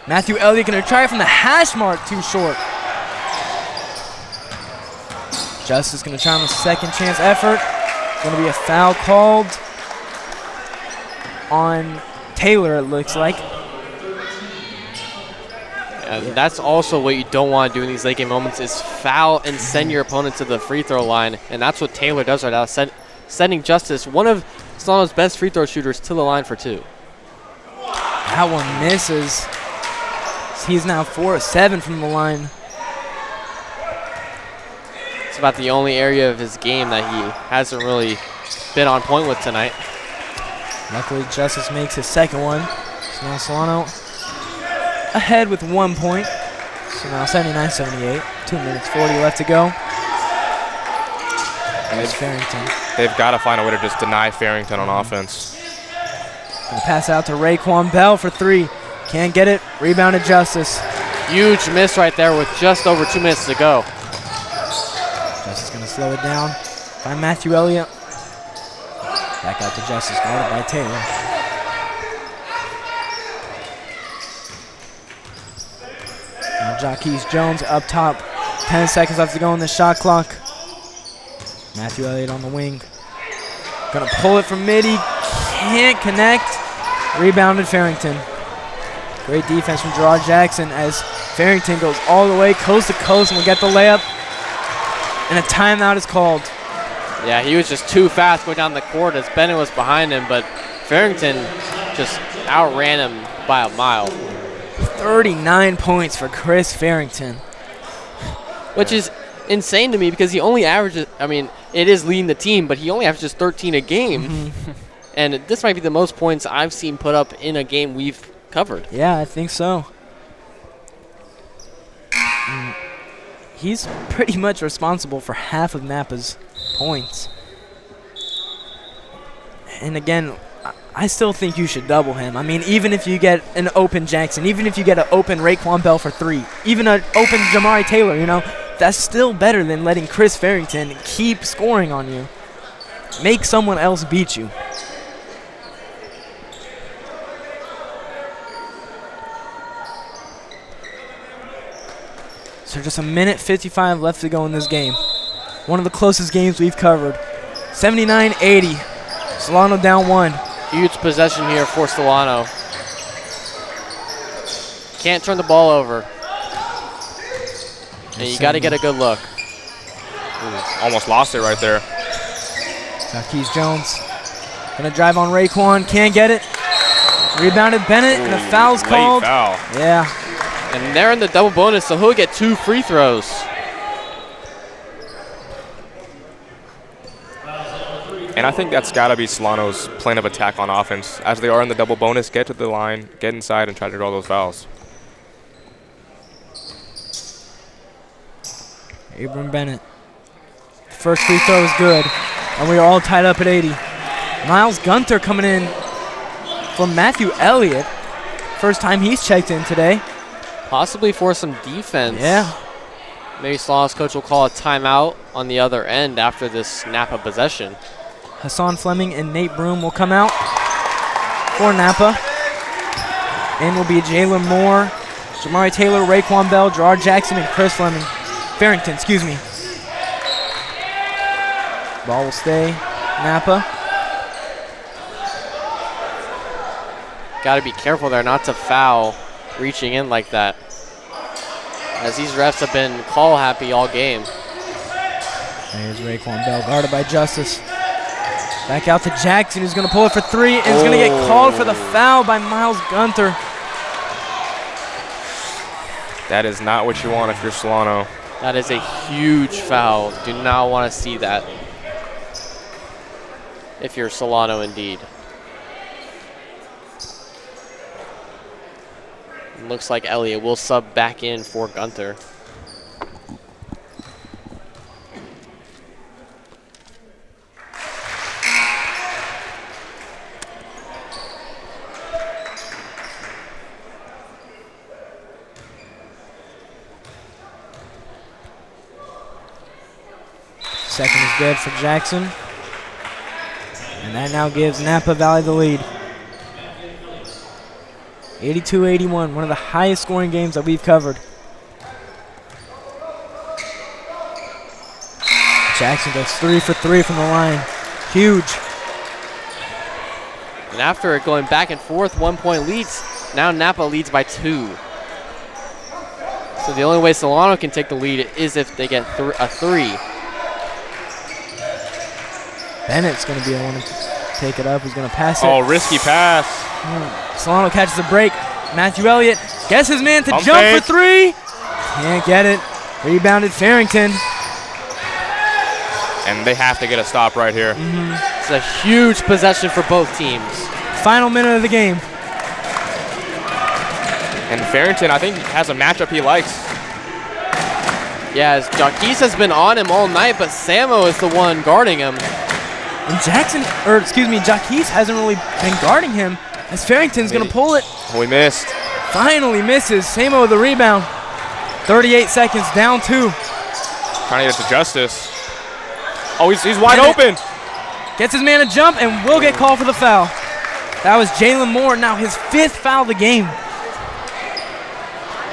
Speaker 1: Matthew Elliott gonna try it from the hash mark, too short. Justice going to try on the second chance effort. Going to be a foul called on Taylor, it looks like.
Speaker 2: That's also what you don't want to do in these late game moments is foul and send your opponent to the free throw line. And that's what Taylor does right now, sending Justice, one of Solano's best free throw shooters, to the line for two.
Speaker 1: That one misses. He's now 4 of 7 from the line.
Speaker 2: It's about the only area of his game that he hasn't really been on point with tonight.
Speaker 1: Luckily, Justice makes his second one. So now Solano ahead with 1 point. So now 79-78. 2 minutes 40 left to go. There's Farrington.
Speaker 3: They've got to find a way to just deny Farrington on offense.
Speaker 1: Gonna pass out to Raekwon Bell for 3. Can't get it. Rebounded Justice.
Speaker 2: Huge miss right there with just over 2 minutes to go.
Speaker 1: Justice gonna slow it down. Find Matthew Elliott. Back out to Justice, guarded by Taylor. Now Jaquise Jones up top. 10 seconds left to go on the shot clock. Matthew Elliott on the wing. Gonna pull it from mid. He can't connect. Rebounded Farrington. Great defense from Gerard Jackson as Farrington goes all the way coast to coast and will get the layup. And a timeout is called.
Speaker 2: Yeah, he was just too fast going down the court as Bennett was behind him, but Farrington just outran him by a mile.
Speaker 1: 39 points for Chris Farrington.
Speaker 2: Which is insane to me because he only averages, I mean, it is leading the team, but he only averages 13 a game. And this might be the most points I've seen put up in a game we've covered.
Speaker 1: Yeah, I think so. He's pretty much responsible for half of Napa's points. And again, I still think you should double him. I mean, even if you get an open Jackson, even if you get an open Raekwon Bell for 3, even an open Jamari Taylor, you know, that's still better than letting Chris Farrington keep scoring on you. Make someone else beat you. So just a minute 55 left to go in this game. One of the closest games we've covered. 79-80. Solano down 1.
Speaker 2: Huge possession here for Solano. Can't turn the ball over. And you got to get a good look.
Speaker 3: Almost lost it right there.
Speaker 1: Jaquise Jones gonna drive on Raekwon. Can't get it. Rebounded Bennett, and the foul's called.
Speaker 3: Foul.
Speaker 1: Yeah.
Speaker 2: And they're in the double bonus, so he'll get 2 free throws.
Speaker 3: And I think that's got to be Solano's plan of attack on offense. As they are in the double bonus, get to the line, get inside, and try to draw those fouls.
Speaker 1: Abram Bennett. The first free throw is good, and we are all tied up at 80. Miles Gunther coming in from Matthew Elliott. First time he's checked in today.
Speaker 2: Possibly for some defense.
Speaker 1: Yeah.
Speaker 2: Maybe Solano's coach will call a timeout on the other end after this Napa possession.
Speaker 1: Hassan Fleming and Nate Broom will come out for Napa. In will be Jalen Moore, Jamari Taylor, Raekwon Bell, Gerard Jackson, and Chris Farrington, excuse me. Ball will stay Napa.
Speaker 2: Got to be careful there not to foul reaching in like that, as these refs have been call happy all game.
Speaker 1: There's Raekwon Bell, guarded by Justice. Back out to Jackson, who's going to pull it for three, and he's going to get called for the foul by Miles Gunther.
Speaker 3: That is not what you want if you're Solano.
Speaker 2: That is a huge foul. Do not want to see that if you're Solano indeed. Looks like Elliott will sub back in for Gunther.
Speaker 1: Second is good for Jackson. And that now gives Napa Valley the lead. 82-81, one of the highest scoring games that we've covered. Jackson goes 3 for 3 from the line. Huge.
Speaker 2: And after it going back and forth, 1 point leads, now Napa leads by 2. So the only way Solano can take the lead is if they get a 3.
Speaker 1: Bennett's going to be the one to take it up. He's going to pass it.
Speaker 3: Oh, risky pass.
Speaker 1: Solano catches the break. Matthew Elliott gets his man to
Speaker 3: Pump
Speaker 1: jump
Speaker 3: fake.
Speaker 1: for 3. Can't get it. Rebounded Farrington.
Speaker 3: And they have to get a stop right here.
Speaker 2: It's a huge possession for both teams.
Speaker 1: Final minute of the game.
Speaker 3: And Farrington, I think, has a matchup he likes.
Speaker 2: Yeah, as Jaquez has been on him all night, but Samo is the one guarding him.
Speaker 1: And Jaquez hasn't really been guarding him, as Farrington's going to pull it.
Speaker 3: We missed.
Speaker 1: Finally misses. Samo with the rebound. 38 seconds, down 2.
Speaker 3: Trying to get it to Justice. Oh, he's wide open.
Speaker 1: Gets his man a jump and will get called for the foul. That was Jalen Moore, now his 5th foul of the game.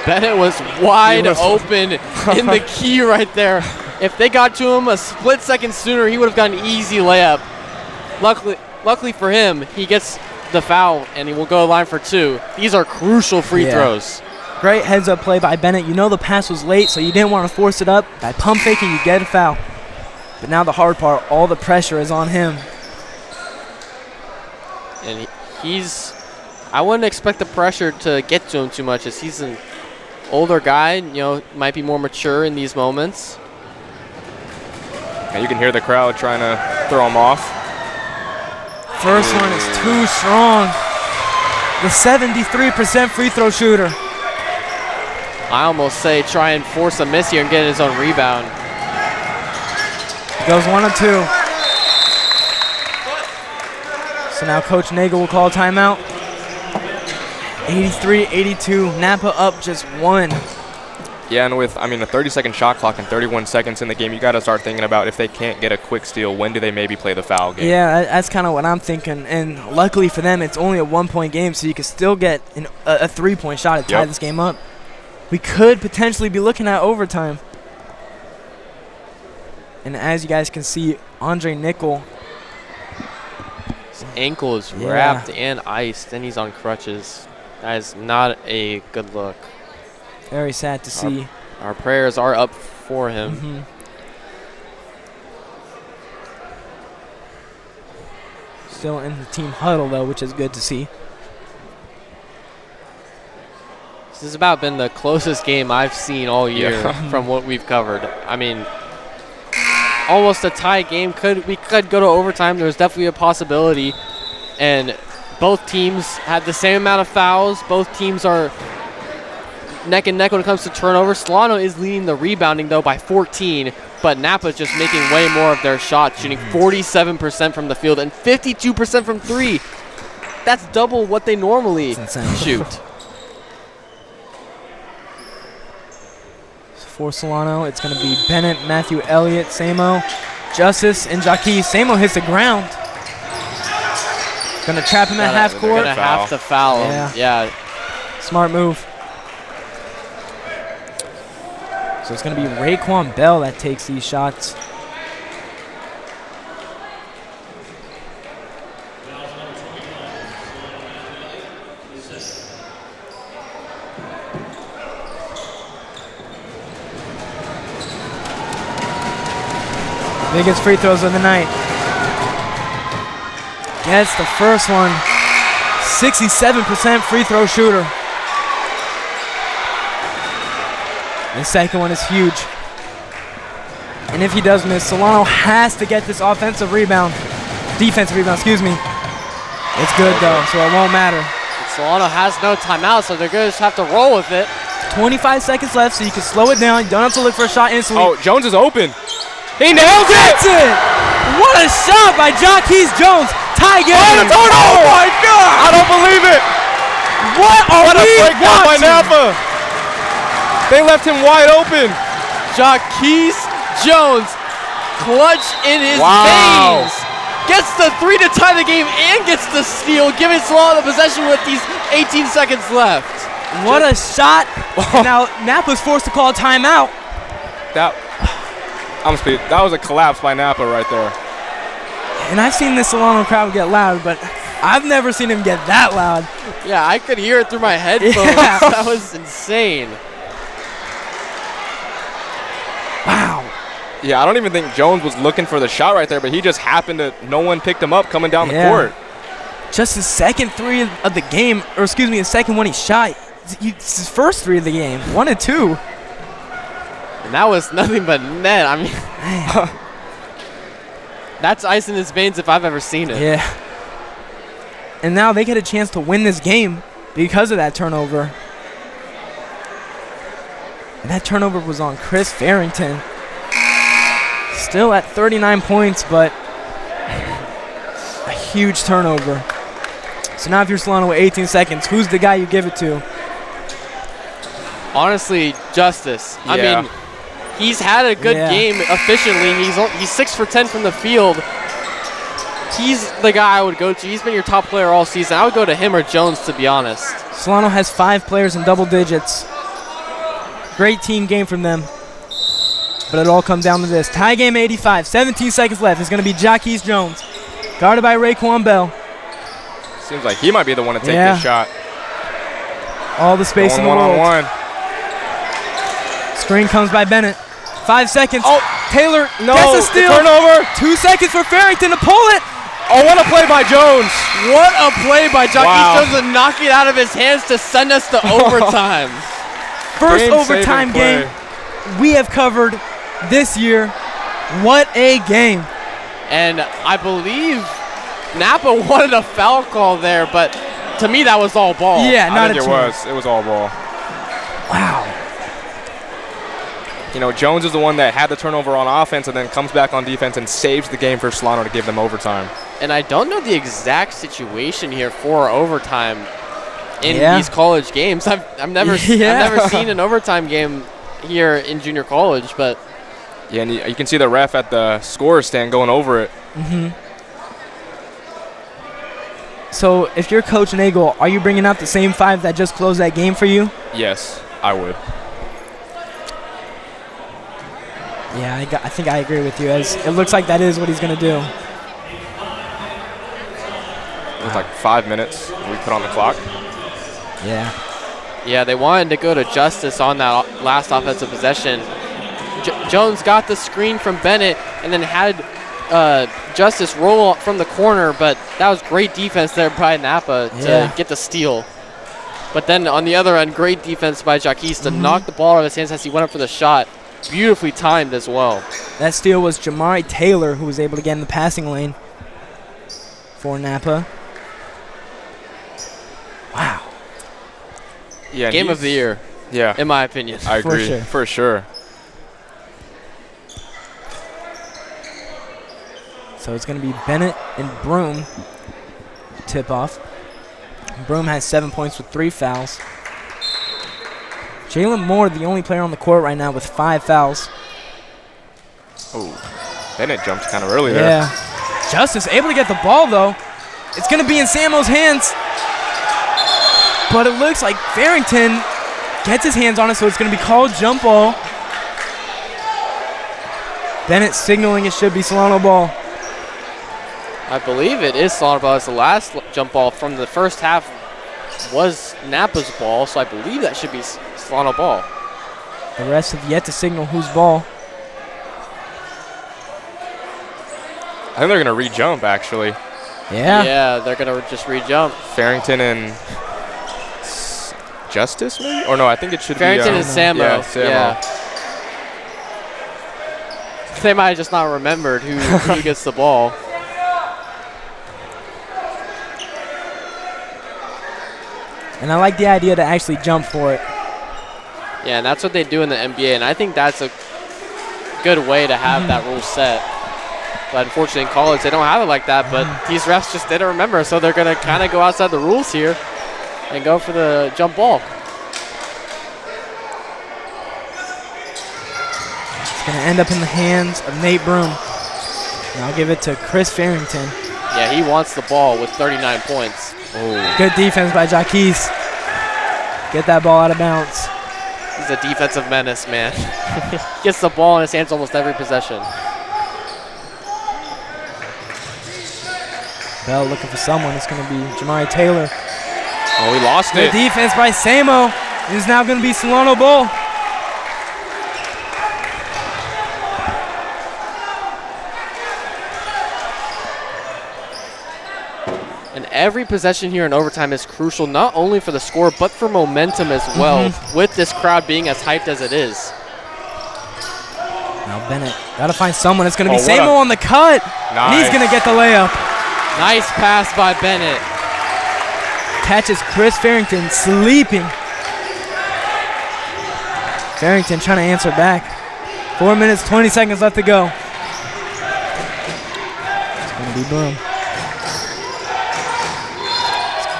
Speaker 2: Bennett was wide open in the key right there. If they got to him a split second sooner, he would have gotten an easy layup. Luckily for him, he gets the foul and he will go to the line for 2. These are crucial free throws.
Speaker 1: Great heads-up play by Bennett. You know the pass was late, so you didn't want to force it up. By pump faking, you get a foul. But now the hard part, all the pressure is on him.
Speaker 2: And I wouldn't expect the pressure to get to him too much, as he's an older guy, might be more mature in these moments.
Speaker 3: And you can hear the crowd trying to throw him off.
Speaker 1: First one is too strong. The 73% free throw shooter.
Speaker 2: I almost say try and force a miss here and get his own rebound.
Speaker 1: Goes 1 of 2. So now Coach Nagel will call timeout. 83-82, Napa up just 1.
Speaker 3: Yeah, and with, a 30-second shot clock and 31 seconds in the game, you got to start thinking about if they can't get a quick steal, when do they maybe play the foul game?
Speaker 1: Yeah, that's kind of what I'm thinking. And luckily for them, it's only a 1-point game, so you can still get a 3-point shot to tie this game up. We could potentially be looking at overtime. And as you guys can see, Andre Nickel.
Speaker 2: His ankle is wrapped and iced, and he's on crutches. That is not a good look.
Speaker 1: Very sad to see.
Speaker 2: Our prayers are up for him.
Speaker 1: Still in the team huddle, though, which is good to see.
Speaker 2: This has about been the closest game I've seen all year from what we've covered. Almost a tie game. We could go to overtime. There's definitely a possibility. And both teams had the same amount of fouls. Both teams are neck and neck when it comes to turnovers. Solano is leading the rebounding, though, by 14. But Napa's just making way more of their shots, shooting 47% from the field and 52% from 3. That's double what they normally shoot.
Speaker 1: For Solano, it's going to be Bennett, Matthew Elliott, Samo, Justice, and Jaquez. Samo hits the ground. Going to trap him at half court.
Speaker 2: Going to have to foul him. Yeah.
Speaker 1: Smart move. So it's going to be Raekwon Bell that takes these shots. Biggest free throws of the night. gets the first one. 67% free throw shooter. The second one is huge. And if he does miss, Solano has to get this defensive rebound, excuse me. It's good though, so it won't matter.
Speaker 2: Solano has no timeout, so they're going to just have to roll with it.
Speaker 1: 25 seconds left, so you can slow it down. You don't have to look for a shot instantly.
Speaker 3: Oh, Jones is open. He nails it!
Speaker 1: That's it! What a shot by Jaquez Jones. Tie game.
Speaker 3: Oh my God! I don't believe it.
Speaker 1: What are
Speaker 3: a
Speaker 1: we
Speaker 3: breakdown by
Speaker 1: watching?
Speaker 3: Napa. They left him wide open.
Speaker 2: Jaquez Jones, clutch in his veins. Gets the 3 to tie the game and gets the steal, giving Solano possession with these 18 seconds left.
Speaker 1: What a shot. Now, Napa's forced to call a timeout.
Speaker 3: That was a collapse by Napa right there.
Speaker 1: And I've seen this Solano crowd get loud, but I've never seen him get that loud.
Speaker 2: Yeah, I could hear it through my headphones.
Speaker 1: Yeah.
Speaker 2: That was insane.
Speaker 1: Wow.
Speaker 3: Yeah, I don't even think Jones was looking for the shot right there, but he just happened to, no one picked him up coming down the court.
Speaker 1: Just his second three of the game, or excuse me, his second one he shot. It's his first three of the game, 1 and 2.
Speaker 2: And that was nothing but net. I mean, that's ice in his veins if I've ever seen it.
Speaker 1: Yeah. And now they get a chance to win this game because of that turnover. And that turnover was on Chris Farrington. Still at 39 points, but a huge turnover. So now if you're Solano with 18 seconds, who's the guy you give it to?
Speaker 2: Honestly, Justice.
Speaker 3: Yeah.
Speaker 2: I mean, he's had a good game efficiently. He's 6 for 10 from the field. He's the guy I would go to. He's been your top player all season. I would go to him or Jones, to be honest.
Speaker 1: Solano has 5 players in double digits. Great team game from them. But it all comes down to this. Tie game 85. 17 seconds left. It's going to be Jaquez Jones. Guarded by Raekwon Bell.
Speaker 3: Seems like he might be the one to take this shot.
Speaker 1: All the space in the world.
Speaker 3: One-on-one.
Speaker 1: Screen comes by Bennett. 5 seconds.
Speaker 3: Oh,
Speaker 1: Taylor
Speaker 3: no,
Speaker 1: gets a steal.
Speaker 3: Turnover.
Speaker 1: 2 seconds for Farrington to pull it.
Speaker 3: Oh, what a play by Jones.
Speaker 2: What a play by Jaquez Jones to knock it out of his hands to send us to overtime.
Speaker 1: First overtime game we have covered this year. What a game.
Speaker 2: And I believe Napa wanted a foul call there, but to me that was all ball.
Speaker 1: Yeah,
Speaker 3: I think it was all ball.
Speaker 1: Wow.
Speaker 3: You know, Jones is the one that had the turnover on offense and then comes back on defense and saves the game for Solano to give them overtime.
Speaker 2: And I don't know the exact situation here for overtime in these college games. I've never seen an overtime game here in junior college, but
Speaker 3: yeah, and you can see the ref at the scorer's stand going over it.
Speaker 1: Mm-hmm. So if you're Coach Nagel, are you bringing out the same 5 that just closed that game for you?
Speaker 3: Yes, I would.
Speaker 1: Yeah, I think I agree with you. As it looks like that is what he's going to do.
Speaker 3: It was like 5 minutes we put on the clock.
Speaker 1: Yeah.
Speaker 2: Yeah, they wanted to go to Justice on that last offensive possession. Jones got the screen from Bennett and then had Justice roll from the corner, but that was great defense there by Napa to get the steal. But then on the other end, great defense by Jaquez to knock the ball out of his hands as he went up for the shot. Beautifully timed as well.
Speaker 1: That steal was Jamari Taylor who was able to get in the passing lane for Napa. Wow.
Speaker 3: Yeah,
Speaker 2: Game of the year.
Speaker 3: Yeah.
Speaker 2: In my opinion.
Speaker 3: I agree. For sure.
Speaker 1: So it's going to be Bennett and Broom tip off. Broom has 7 points with 3 fouls. Jalen Moore, the only player on the court right now with 5 fouls.
Speaker 3: Oh, Bennett jumped kind of early there.
Speaker 1: Yeah. Justice able to get the ball, though. It's going to be in Samo's hands. But it looks like Farrington gets his hands on it, so it's going to be called jump ball. Bennett signaling it should be Solano ball.
Speaker 2: I believe it is Solano ball. It's the last jump ball from the first half was Napa's ball, so I believe that should be Solano ball.
Speaker 1: The rest have yet to signal whose ball.
Speaker 3: I think they're going to re-jump, actually.
Speaker 1: Yeah.
Speaker 2: Yeah, they're going to just re-jump.
Speaker 3: Farrington and Justice, maybe? Or no, I think it should
Speaker 2: Farrington
Speaker 3: be.
Speaker 2: and Samo.
Speaker 3: Yeah, Samo.
Speaker 2: Yeah. They might have just not remembered who gets the ball.
Speaker 1: And I like the idea to actually jump for it.
Speaker 2: Yeah, and that's what they do in the NBA, and I think that's a good way to have that rule set. But unfortunately in college, they don't have it like that, but these refs just didn't remember, so they're going to kind of go outside the rules here and go for the jump ball.
Speaker 1: It's going to end up in the hands of Nate Broom. And I'll give it to Chris Farrington.
Speaker 2: Yeah, he wants the ball with 39 points.
Speaker 3: Oh.
Speaker 1: Good defense by Jaquez. Get that ball out of bounds.
Speaker 2: He's a defensive menace, man. Gets the ball in his hands almost every possession.
Speaker 1: Bell looking for someone. It's going to be Jamari Taylor.
Speaker 3: Oh, he lost
Speaker 1: Good
Speaker 3: it.
Speaker 1: defense by Samo. It is now going to be Solano ball.
Speaker 2: And every possession here in overtime is crucial, not only for the score, but for momentum as well, with this crowd being as hyped as it is.
Speaker 1: Now Bennett got to find someone. It's going to be
Speaker 3: what
Speaker 1: Samo on the cut.
Speaker 3: Nice.
Speaker 1: And he's going to get the layup.
Speaker 2: Nice pass by Bennett.
Speaker 1: Catches Chris Farrington sleeping. Farrington trying to answer back. 4 minutes, 20 seconds left to go. It's going to be Broom.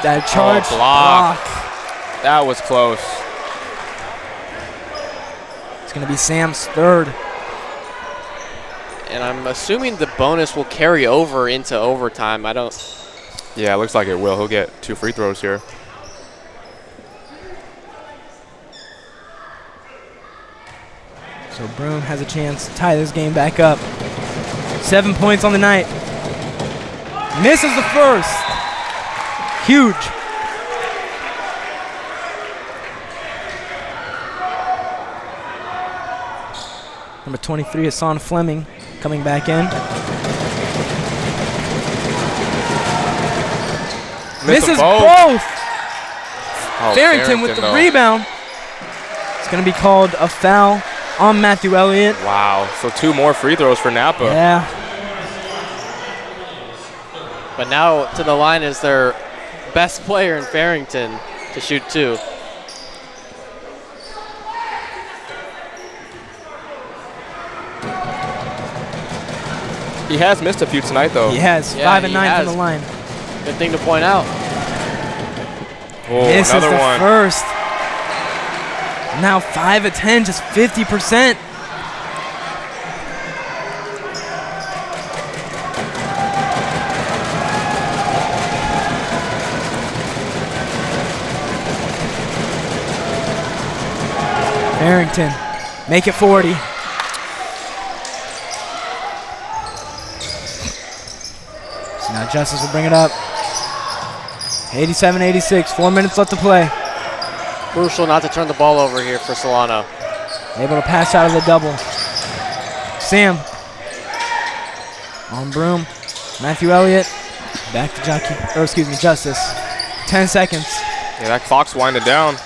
Speaker 1: That charge
Speaker 3: block. That was close.
Speaker 1: It's going to be Sam's third.
Speaker 2: And I'm assuming the bonus will carry over into overtime. I don't.
Speaker 3: Yeah, it looks like it will. He'll get 2 free throws here.
Speaker 1: So Broom has a chance to tie this game back up. 7 points on the night. Misses the first. Huge. Number 23, Hassan Fleming, coming back in. Misses both.
Speaker 3: Oh,
Speaker 1: Farrington with the
Speaker 3: though.
Speaker 1: rebound. It's going to be called a foul on Matthew Elliott.
Speaker 3: Wow. So 2 more free throws for Napa.
Speaker 1: Yeah.
Speaker 2: But now to the line is their best player in Farrington to shoot 2.
Speaker 3: He has missed a few tonight, though.
Speaker 1: He has.
Speaker 2: Yeah,
Speaker 1: 5 and
Speaker 2: he
Speaker 1: 9
Speaker 2: has.
Speaker 1: from the line.
Speaker 2: Good thing to point out.
Speaker 3: Oh,
Speaker 1: Misses
Speaker 3: another
Speaker 1: the
Speaker 3: one.
Speaker 1: first. Now 5 of 10, just 50%. Farrington, make it 40. So now Justice will bring it up. 87-86, 4 minutes left to play.
Speaker 2: Crucial not to turn the ball over here for Solano.
Speaker 1: Able to pass out of the double. Sam. On Broom. Matthew Elliott. Back to Justice. 10 seconds.
Speaker 3: Yeah, that clock's winding down.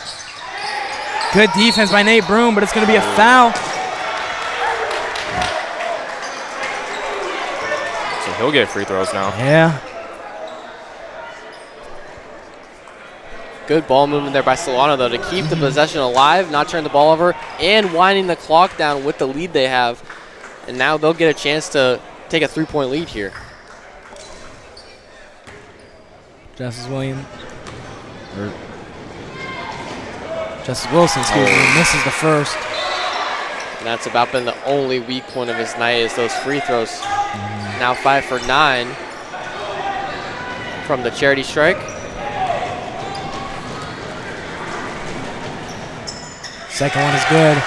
Speaker 1: Good defense by Nate Broom, but it's going to be a foul.
Speaker 3: So he'll get free throws now.
Speaker 1: Yeah.
Speaker 2: Good ball movement there by Solano, though, to keep the possession alive, not turn the ball over, and winding the clock down with the lead they have. And now they'll get a chance to take a 3-point lead here.
Speaker 1: Justice Wilson, excuse me, misses the first.
Speaker 2: And that's about been the only weak point of his night is those free throws. Now 5 for 9 from the charity strike.
Speaker 1: Second one is good.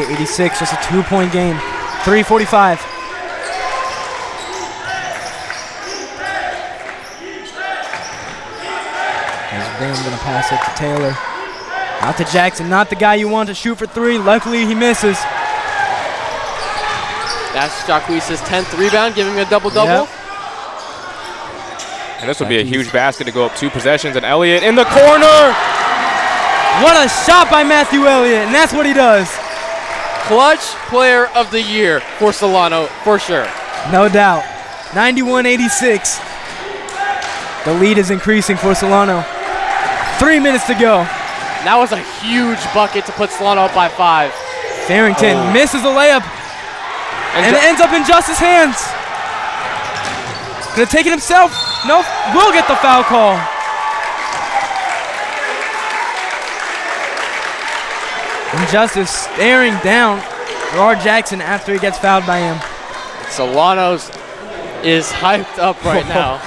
Speaker 1: 88-86, just a 2-point game. 3:45. Broom gonna pass it to Taylor. Out to Jackson, not the guy you want to shoot for 3. Luckily, he misses.
Speaker 2: That's Jacquees' 10th rebound, giving him a double-double.
Speaker 1: Yep.
Speaker 3: And this would be a huge basket to go up 2 possessions. And Elliott in the corner.
Speaker 1: What a shot by Matthew Elliott, and that's what he does.
Speaker 2: Clutch player of the year for Solano, for sure.
Speaker 1: No doubt. 91-86. The lead is increasing for Solano. 3 minutes to go.
Speaker 2: That was a huge bucket to put Solano up by 5.
Speaker 1: Farrington misses the layup, and it ends up in Justice's hands. Gonna take it himself. No, will get the foul call. And Justice staring down Gerard Jackson after he gets fouled by him.
Speaker 2: Solano's is hyped up right now.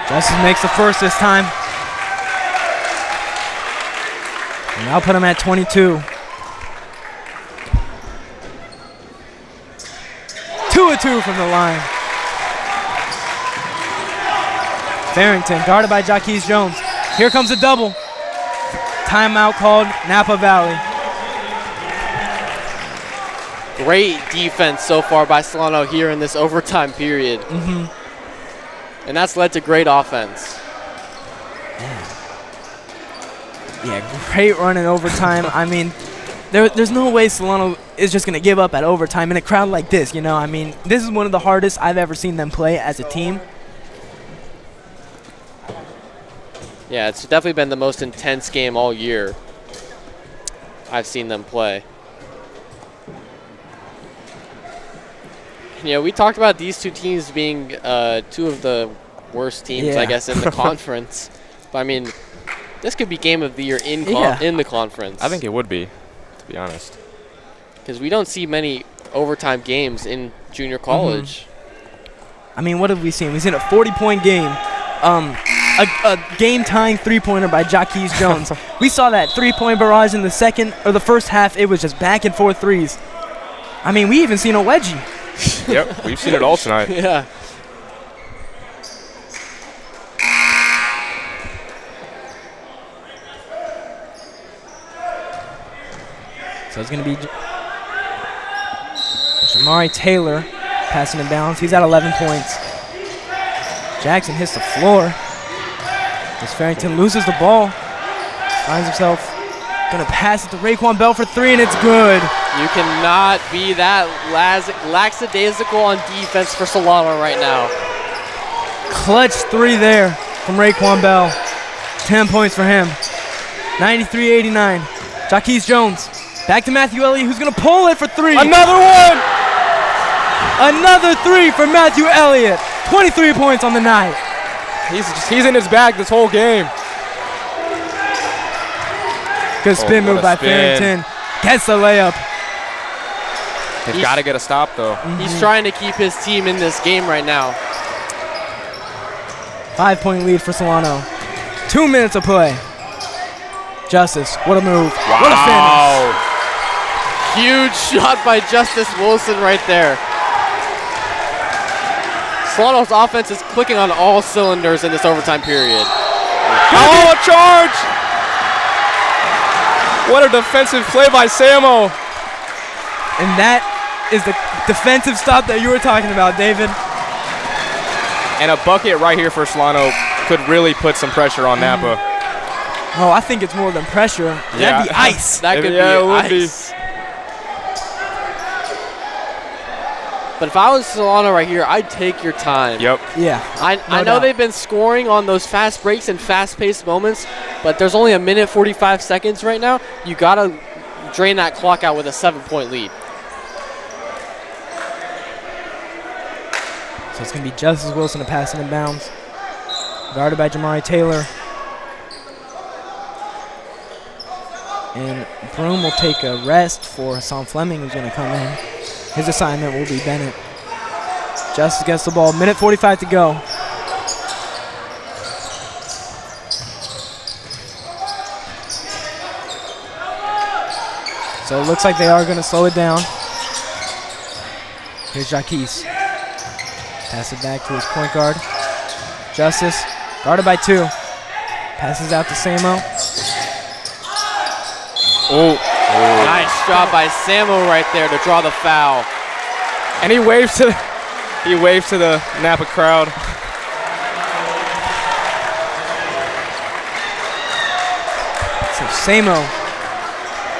Speaker 1: Justice makes the first this time. And I'll put him at 22. 2 of 2 from the line. Farrington guarded by Jacquees Jones. Here comes a double. Timeout called Napa Valley.
Speaker 2: Great defense so far by Solano here in this overtime period. And that's led to great offense.
Speaker 1: Yeah, great run in overtime. I mean, there's no way Solano is just going to give up at overtime in a crowd like this, you know? I mean, this is one of the hardest I've ever seen them play as a team.
Speaker 2: Yeah, it's definitely been the most intense game all year I've seen them play. You know, we talked about these two teams being 2 of the worst teams, I guess, in the conference. But, I mean, this could be game of the year in the conference.
Speaker 3: I think it would be, to be honest.
Speaker 2: Because we don't see many overtime games in junior college.
Speaker 1: I mean, what have we seen? We've seen a 40-point game. A game-tying three-pointer by Jacquees Jones. We saw that three-point barrage in the first half. It was just back and forth threes. I mean, we even seen a wedgie.
Speaker 3: Yep, we've seen it all tonight.
Speaker 2: Yeah.
Speaker 1: So it's going to be Jamari Taylor passing in bounds. He's at 11 points. Jackson hits the floor. As Farrington loses the ball, finds himself going to pass it to Raekwon Bell for 3, and it's good.
Speaker 2: You cannot be that lackadaisical on defense for Solano right now.
Speaker 1: Clutch 3 there from Raekwon Bell. 10 points for him. 93-89. Jacquees Jones back to Matthew Elliott, who's going to pull it for 3.
Speaker 3: Another one!
Speaker 1: Another 3 for Matthew Elliott. 23 points on the night.
Speaker 3: He's in his bag this whole game.
Speaker 1: Good spin move by Farrington. Gets the layup.
Speaker 3: They've got to get a stop, though.
Speaker 2: He's trying to keep his team in this game right now.
Speaker 1: 5-point lead for Solano. 2 minutes of play. Justice, what a move.
Speaker 3: Wow.
Speaker 1: What a finish.
Speaker 2: Huge shot by Justice Wilson right there. Solano's offense is clicking on all cylinders in this overtime period.
Speaker 3: Oh, a charge! What a defensive play by Samo.
Speaker 1: And that is the defensive stop that you were talking about, David.
Speaker 3: And a bucket right here for Solano could really put some pressure on Napa.
Speaker 1: Oh, I think it's more than pressure.
Speaker 3: Yeah.
Speaker 1: That'd be ice.
Speaker 2: That could be ice. But if I was Solano right here, I'd take your time.
Speaker 3: Yep.
Speaker 1: Yeah.
Speaker 2: I know they've been scoring on those fast breaks and fast-paced moments, but there's only 1:45 seconds right now. You got to drain that clock out with a 7-point lead.
Speaker 1: So it's going to be Justice Wilson to pass it in bounds. Guarded by Jamari Taylor. And Broom will take a rest for Hassan Fleming, who's going to come in. His assignment will be Bennett. Justice gets the ball. 1:45 to go. So it looks like they are going to slow it down. Here's Jacquees. Pass it back to his point guard. Justice Guarded by 2. Passes out to Samo.
Speaker 2: Oh, nice job by Samo right there to draw the foul.
Speaker 3: And he waves to the Napa crowd.
Speaker 1: So Samo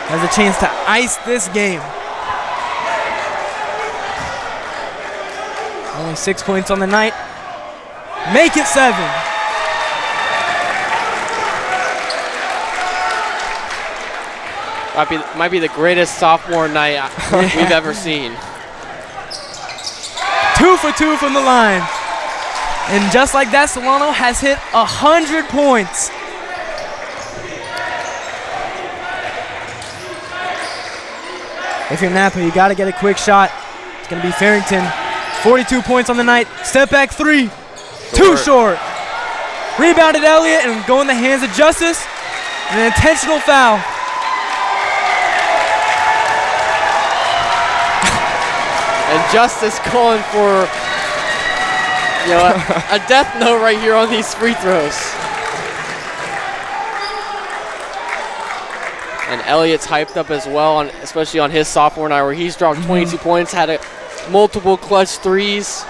Speaker 1: has a chance to ice this game. Only 6 points on the night. Make it 7.
Speaker 2: Might be the greatest sophomore night we've ever seen.
Speaker 1: 2 for 2 from the line. And just like that, Solano has hit 100 points. If you're Napa, you got to get a quick shot. It's going to be Farrington. 42 points on the night. Step back 3. Too short. Rebounded Elliott and go in the hands of Justice. An intentional foul.
Speaker 2: And Justice calling for a death note right here on these free throws. And Elliott's hyped up as well, especially on his sophomore night where he's dropped 22 points, had multiple clutch threes.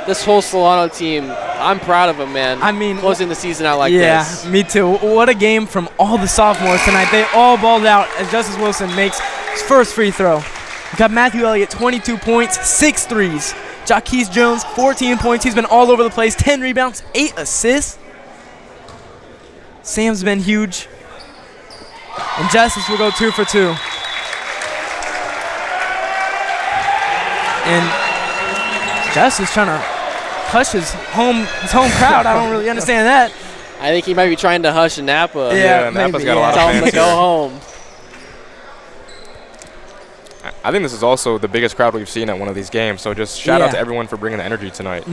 Speaker 2: This whole Solano team, I'm proud of them, man. I mean, closing the season out like this.
Speaker 1: Yeah, me too. What a game from all the sophomores tonight. They all balled out as Justice Wilson makes his first free throw. We got Matthew Elliott, 22 points, 6 threes. Jaquise Jones, 14 points. He's been all over the place. 10 rebounds, 8 assists. Sam's been huge. And Justice will go 2 for 2. And Justice trying to hush his home crowd. I don't really understand that.
Speaker 2: I think he might be trying to hush Napa.
Speaker 3: Yeah, Napa's got a lot of fans.
Speaker 2: Tell him to go home.
Speaker 3: I think this is also the biggest crowd we've seen at one of these games. So just shout out to everyone for bringing the energy tonight.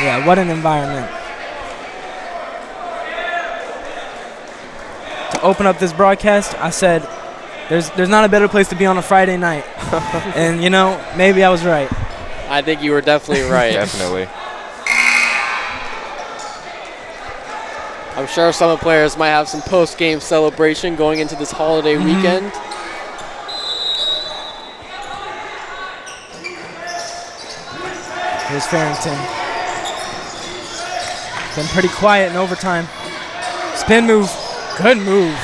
Speaker 1: Yeah, what an environment. To open up this broadcast, I said, there's not a better place to be on a Friday night. And, maybe I was right.
Speaker 2: I think you were definitely right.
Speaker 3: Definitely.
Speaker 2: I'm sure some of the players might have some post-game celebration going into this holiday weekend.
Speaker 1: Here's Farrington. Been pretty quiet in overtime. Spin move. Good move.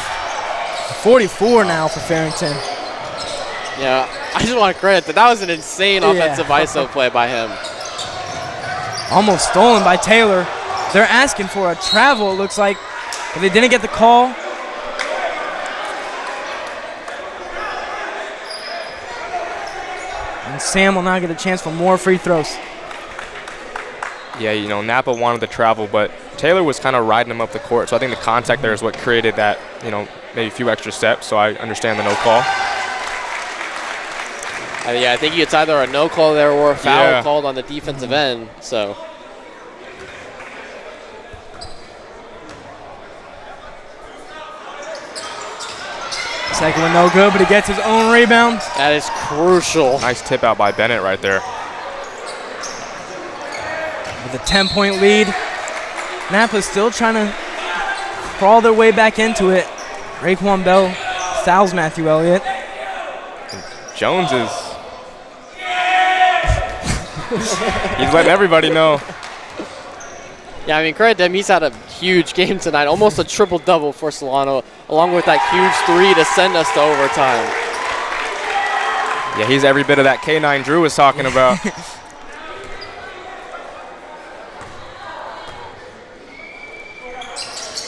Speaker 1: 44 now for Farrington.
Speaker 2: Yeah, I just want to credit that was an insane offensive ISO play by him.
Speaker 1: Almost stolen by Taylor. They're asking for a travel, it looks like, but they didn't get the call. And Sam will now get a chance for more free throws.
Speaker 3: Yeah, Napa wanted the travel, but Taylor was kind of riding him up the court. So I think the contact there is what created that, maybe a few extra steps. So I understand the no call.
Speaker 2: Yeah, I think it's either a no call there or a foul called on the defensive end. So.
Speaker 1: Second one no good, but he gets his own rebound.
Speaker 2: That is crucial.
Speaker 3: Nice tip out by Bennett right there.
Speaker 1: With a 10-point lead, Napa's still trying to crawl their way back into it. Raekwon Bell fouls Matthew Elliott.
Speaker 3: Jones is... he's letting everybody know.
Speaker 2: Yeah, I mean, credit to him. He's had a huge game tonight, almost a triple-double for Solano, along with that huge 3 to send us to overtime.
Speaker 3: Yeah, he's every bit of that K9 Drew was talking about.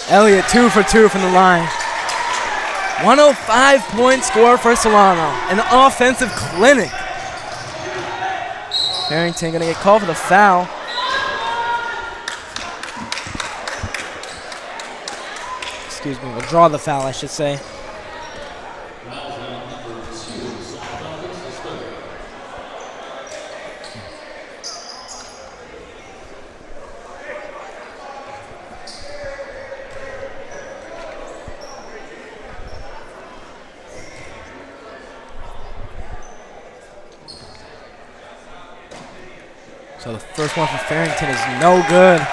Speaker 1: Elliott 2 for 2 from the line. 105-point score for Solano. An offensive clinic. Farrington going to get called for the foul. Excuse me, we'll draw the foul, I should say. So the first one for Farrington is no good.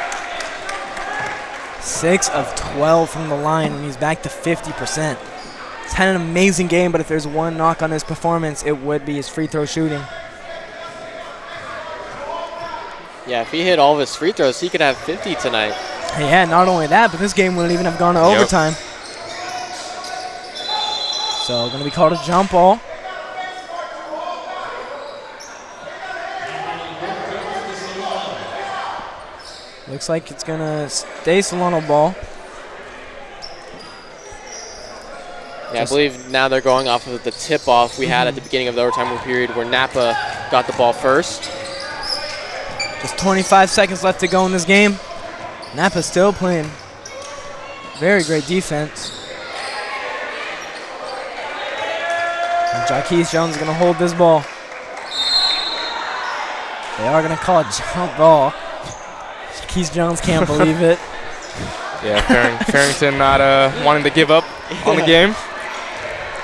Speaker 1: 6 of 12 from the line, and he's back to 50%. He's had an amazing game, but if there's one knock on his performance, it would be his free throw shooting.
Speaker 2: Yeah, if he hit all of his free throws, he could have 50 tonight.
Speaker 1: Yeah, not only that, but this game wouldn't even have gone to overtime. So going to be called a jump ball. Looks like it's going to stay Solano ball.
Speaker 2: Yeah, I believe now they're going off of the tip-off we had at the beginning of the overtime period where Napa got the ball first.
Speaker 1: Just 25 seconds left to go in this game. Napa still playing very great defense. And Jaquez Jones is going to hold this ball. They are going to call a jump ball. Jaquez Jones can't believe it.
Speaker 3: Yeah, Farrington not wanting to give up on the game.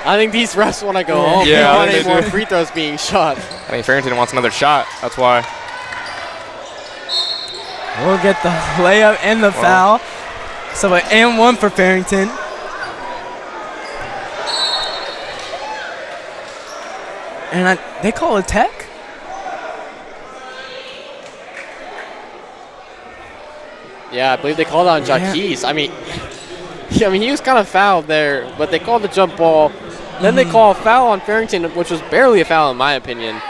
Speaker 2: I think these refs want to go home.
Speaker 3: Yeah,
Speaker 2: they don't want any more free throws being shot.
Speaker 3: I think Farrington wants another shot. That's why.
Speaker 1: We'll get the layup and the foul. So an and one for Farrington. And they call a tech?
Speaker 2: Yeah, I believe they called on Jaquez. I mean, he was kind of fouled there, but they called the jump ball. Then they call a foul on Farrington, which was barely a foul in my opinion.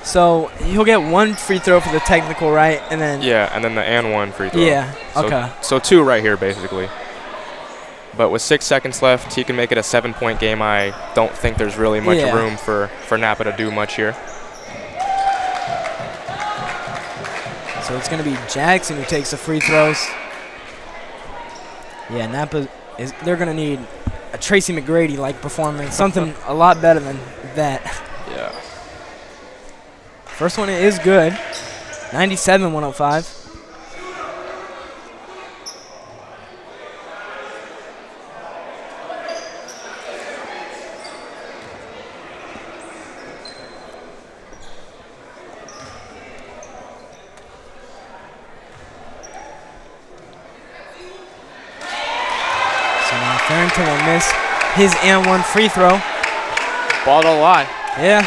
Speaker 1: So he'll get one free throw for the technical, right? And then
Speaker 3: and then the and one free throw.
Speaker 1: Yeah,
Speaker 3: so,
Speaker 1: okay.
Speaker 3: So 2 right here, basically. But with 6 seconds left, he can make it a 7-point game. I don't think there's really much room for Napa to do much here.
Speaker 1: So it's going to be Jackson who takes the free throws. Yeah, Napa they're going to need a Tracy McGrady-like performance, something a lot better than that.
Speaker 3: Yeah.
Speaker 1: First one is good, 97-105. Farrington will miss his and one free throw.
Speaker 2: Ball don't lie.
Speaker 1: Yeah.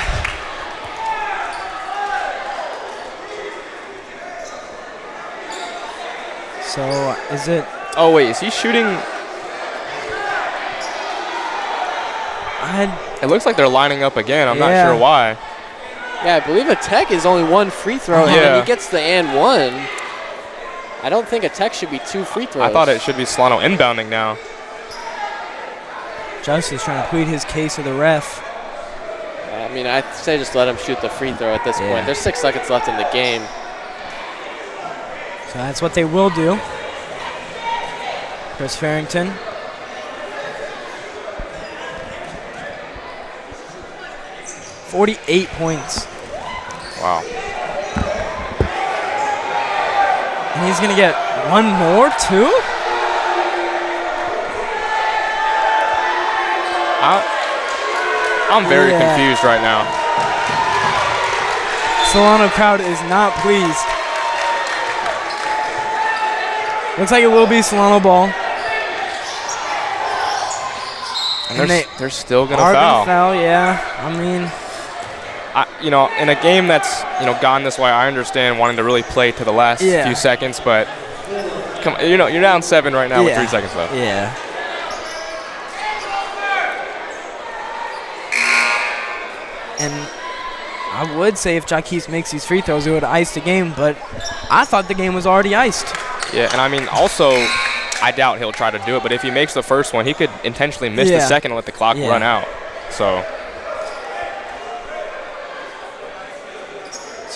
Speaker 1: So is it?
Speaker 3: Oh wait, is he shooting? It looks like they're lining up again. I'm not sure why.
Speaker 2: Yeah, I believe a tech is only 1 free throw, and then he gets the and one. I don't think a tech should be 2 free throws.
Speaker 3: I thought it should be Solano inbounding now.
Speaker 1: Justice trying to plead his case with the ref.
Speaker 2: I mean, I'd say just let him shoot the free throw at this point. There's 6 seconds left in the game.
Speaker 1: So that's what they will do. Chris Farrington. .48 points.
Speaker 3: Wow.
Speaker 1: And he's going to get one more, too?
Speaker 3: I'm very confused right now.
Speaker 1: Solano crowd is not pleased. Looks like it will be Solano ball.
Speaker 3: And they're still going to
Speaker 1: foul.
Speaker 3: foul.
Speaker 1: Foul, yeah. I mean,
Speaker 3: in a game that's gone this way, I understand wanting to really play to the last few seconds, but come on, you're down 7 right now with 3 seconds left.
Speaker 1: Yeah. And I would say if Jaquez makes these free throws, it would ice the game, but I thought the game was already iced.
Speaker 3: Yeah, and I mean, also, I doubt he'll try to do it, but if he makes the first one, he could intentionally miss the second and let the clock run out. So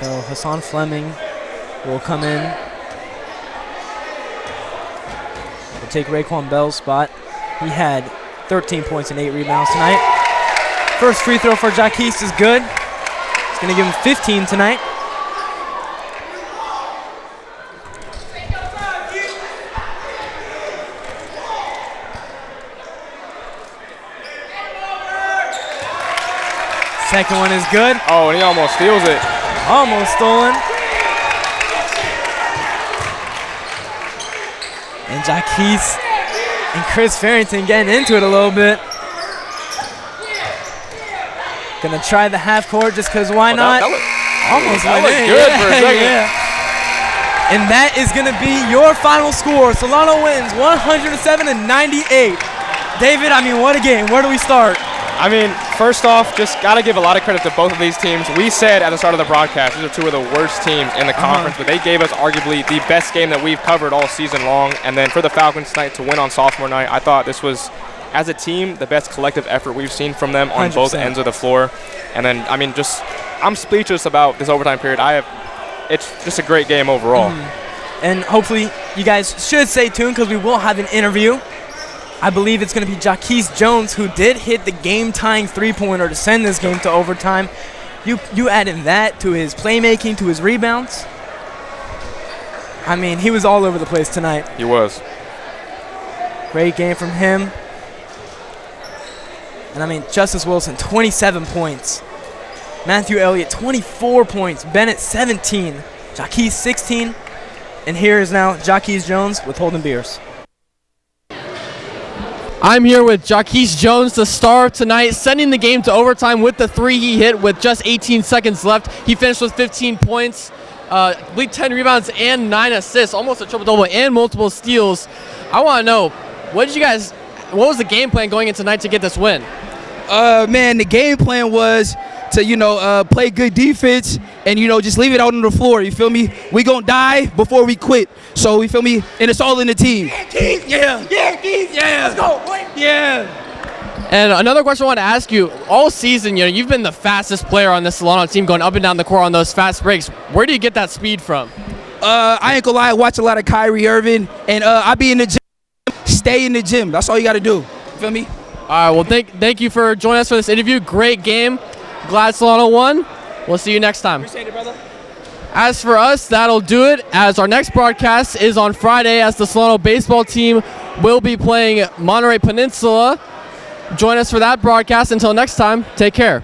Speaker 1: Hassan Fleming will come in. We'll take Raekwon Bell's spot. He had 13 points and 8 rebounds tonight. First free throw for Jaquez is good. He's going to give him 15 tonight. Second one is good.
Speaker 3: Oh, and he almost steals it.
Speaker 1: Almost stolen. And Jaquise and Chris Farrington getting into it a little bit. Gonna try the half court just because why not? Almost went in.
Speaker 3: Good for a second.
Speaker 1: Yeah. And that is gonna be your final score. Solano wins 107-98. David, I mean, what a game. Where do we start?
Speaker 3: I mean, first off, just got to give a lot of credit to both of these teams. We said at the start of the broadcast, these are two of the worst teams in the conference, but they gave us arguably the best game that we've covered all season long. And then for the Falcons tonight to win on sophomore night, I thought this was, as a team, the best collective effort we've seen from them on
Speaker 1: 100%.
Speaker 3: both ends of the floor. And then, I mean, I'm speechless about this overtime period. It's just a great game overall.
Speaker 1: And hopefully you guys should stay tuned because we will have an interview. I believe it's going to be Jaquise Jones who did hit the game-tying three-pointer to send this game to overtime. You add in that to his playmaking, to his rebounds. I mean, he was all over the place tonight.
Speaker 3: He was.
Speaker 1: Great game from him. And I mean, Justice Wilson, 27 points. Matthew Elliott, 24 points. Bennett, 17. Jaquise, 16. And here is now Jaquise Jones with Holden Beers.
Speaker 2: I'm here with Jaquise Jones, the star of tonight, sending the game to overtime with the three he hit with just 18 seconds left. He finished with 15 points, 10 rebounds, and 9 assists, almost a triple-double, and multiple steals. I want to know, what was the game plan going in tonight to get this win?
Speaker 14: Man, the game plan was to, play good defense and, just leave it out on the floor. You feel me? We gonna die before we quit. So, you feel me? And it's all in the team. Yeah. Let's go. Yeah.
Speaker 2: And another question I want to ask you, all season, you've been the fastest player on this Solano team, going up and down the court on those fast breaks. Where do you get that speed from?
Speaker 14: I ain't gonna lie, I watch a lot of Kyrie Irving, and I be in the gym. Stay in the gym. That's all you gotta do. You feel me?
Speaker 2: All right, well, thank you for joining us for this interview. Great game. Glad Solano won. We'll see you next time.
Speaker 14: Appreciate it, brother.
Speaker 2: As for us, that'll do it, as our next broadcast is on Friday, as the Solano baseball team will be playing Monterey Peninsula. Join us for that broadcast. Until next time, take care.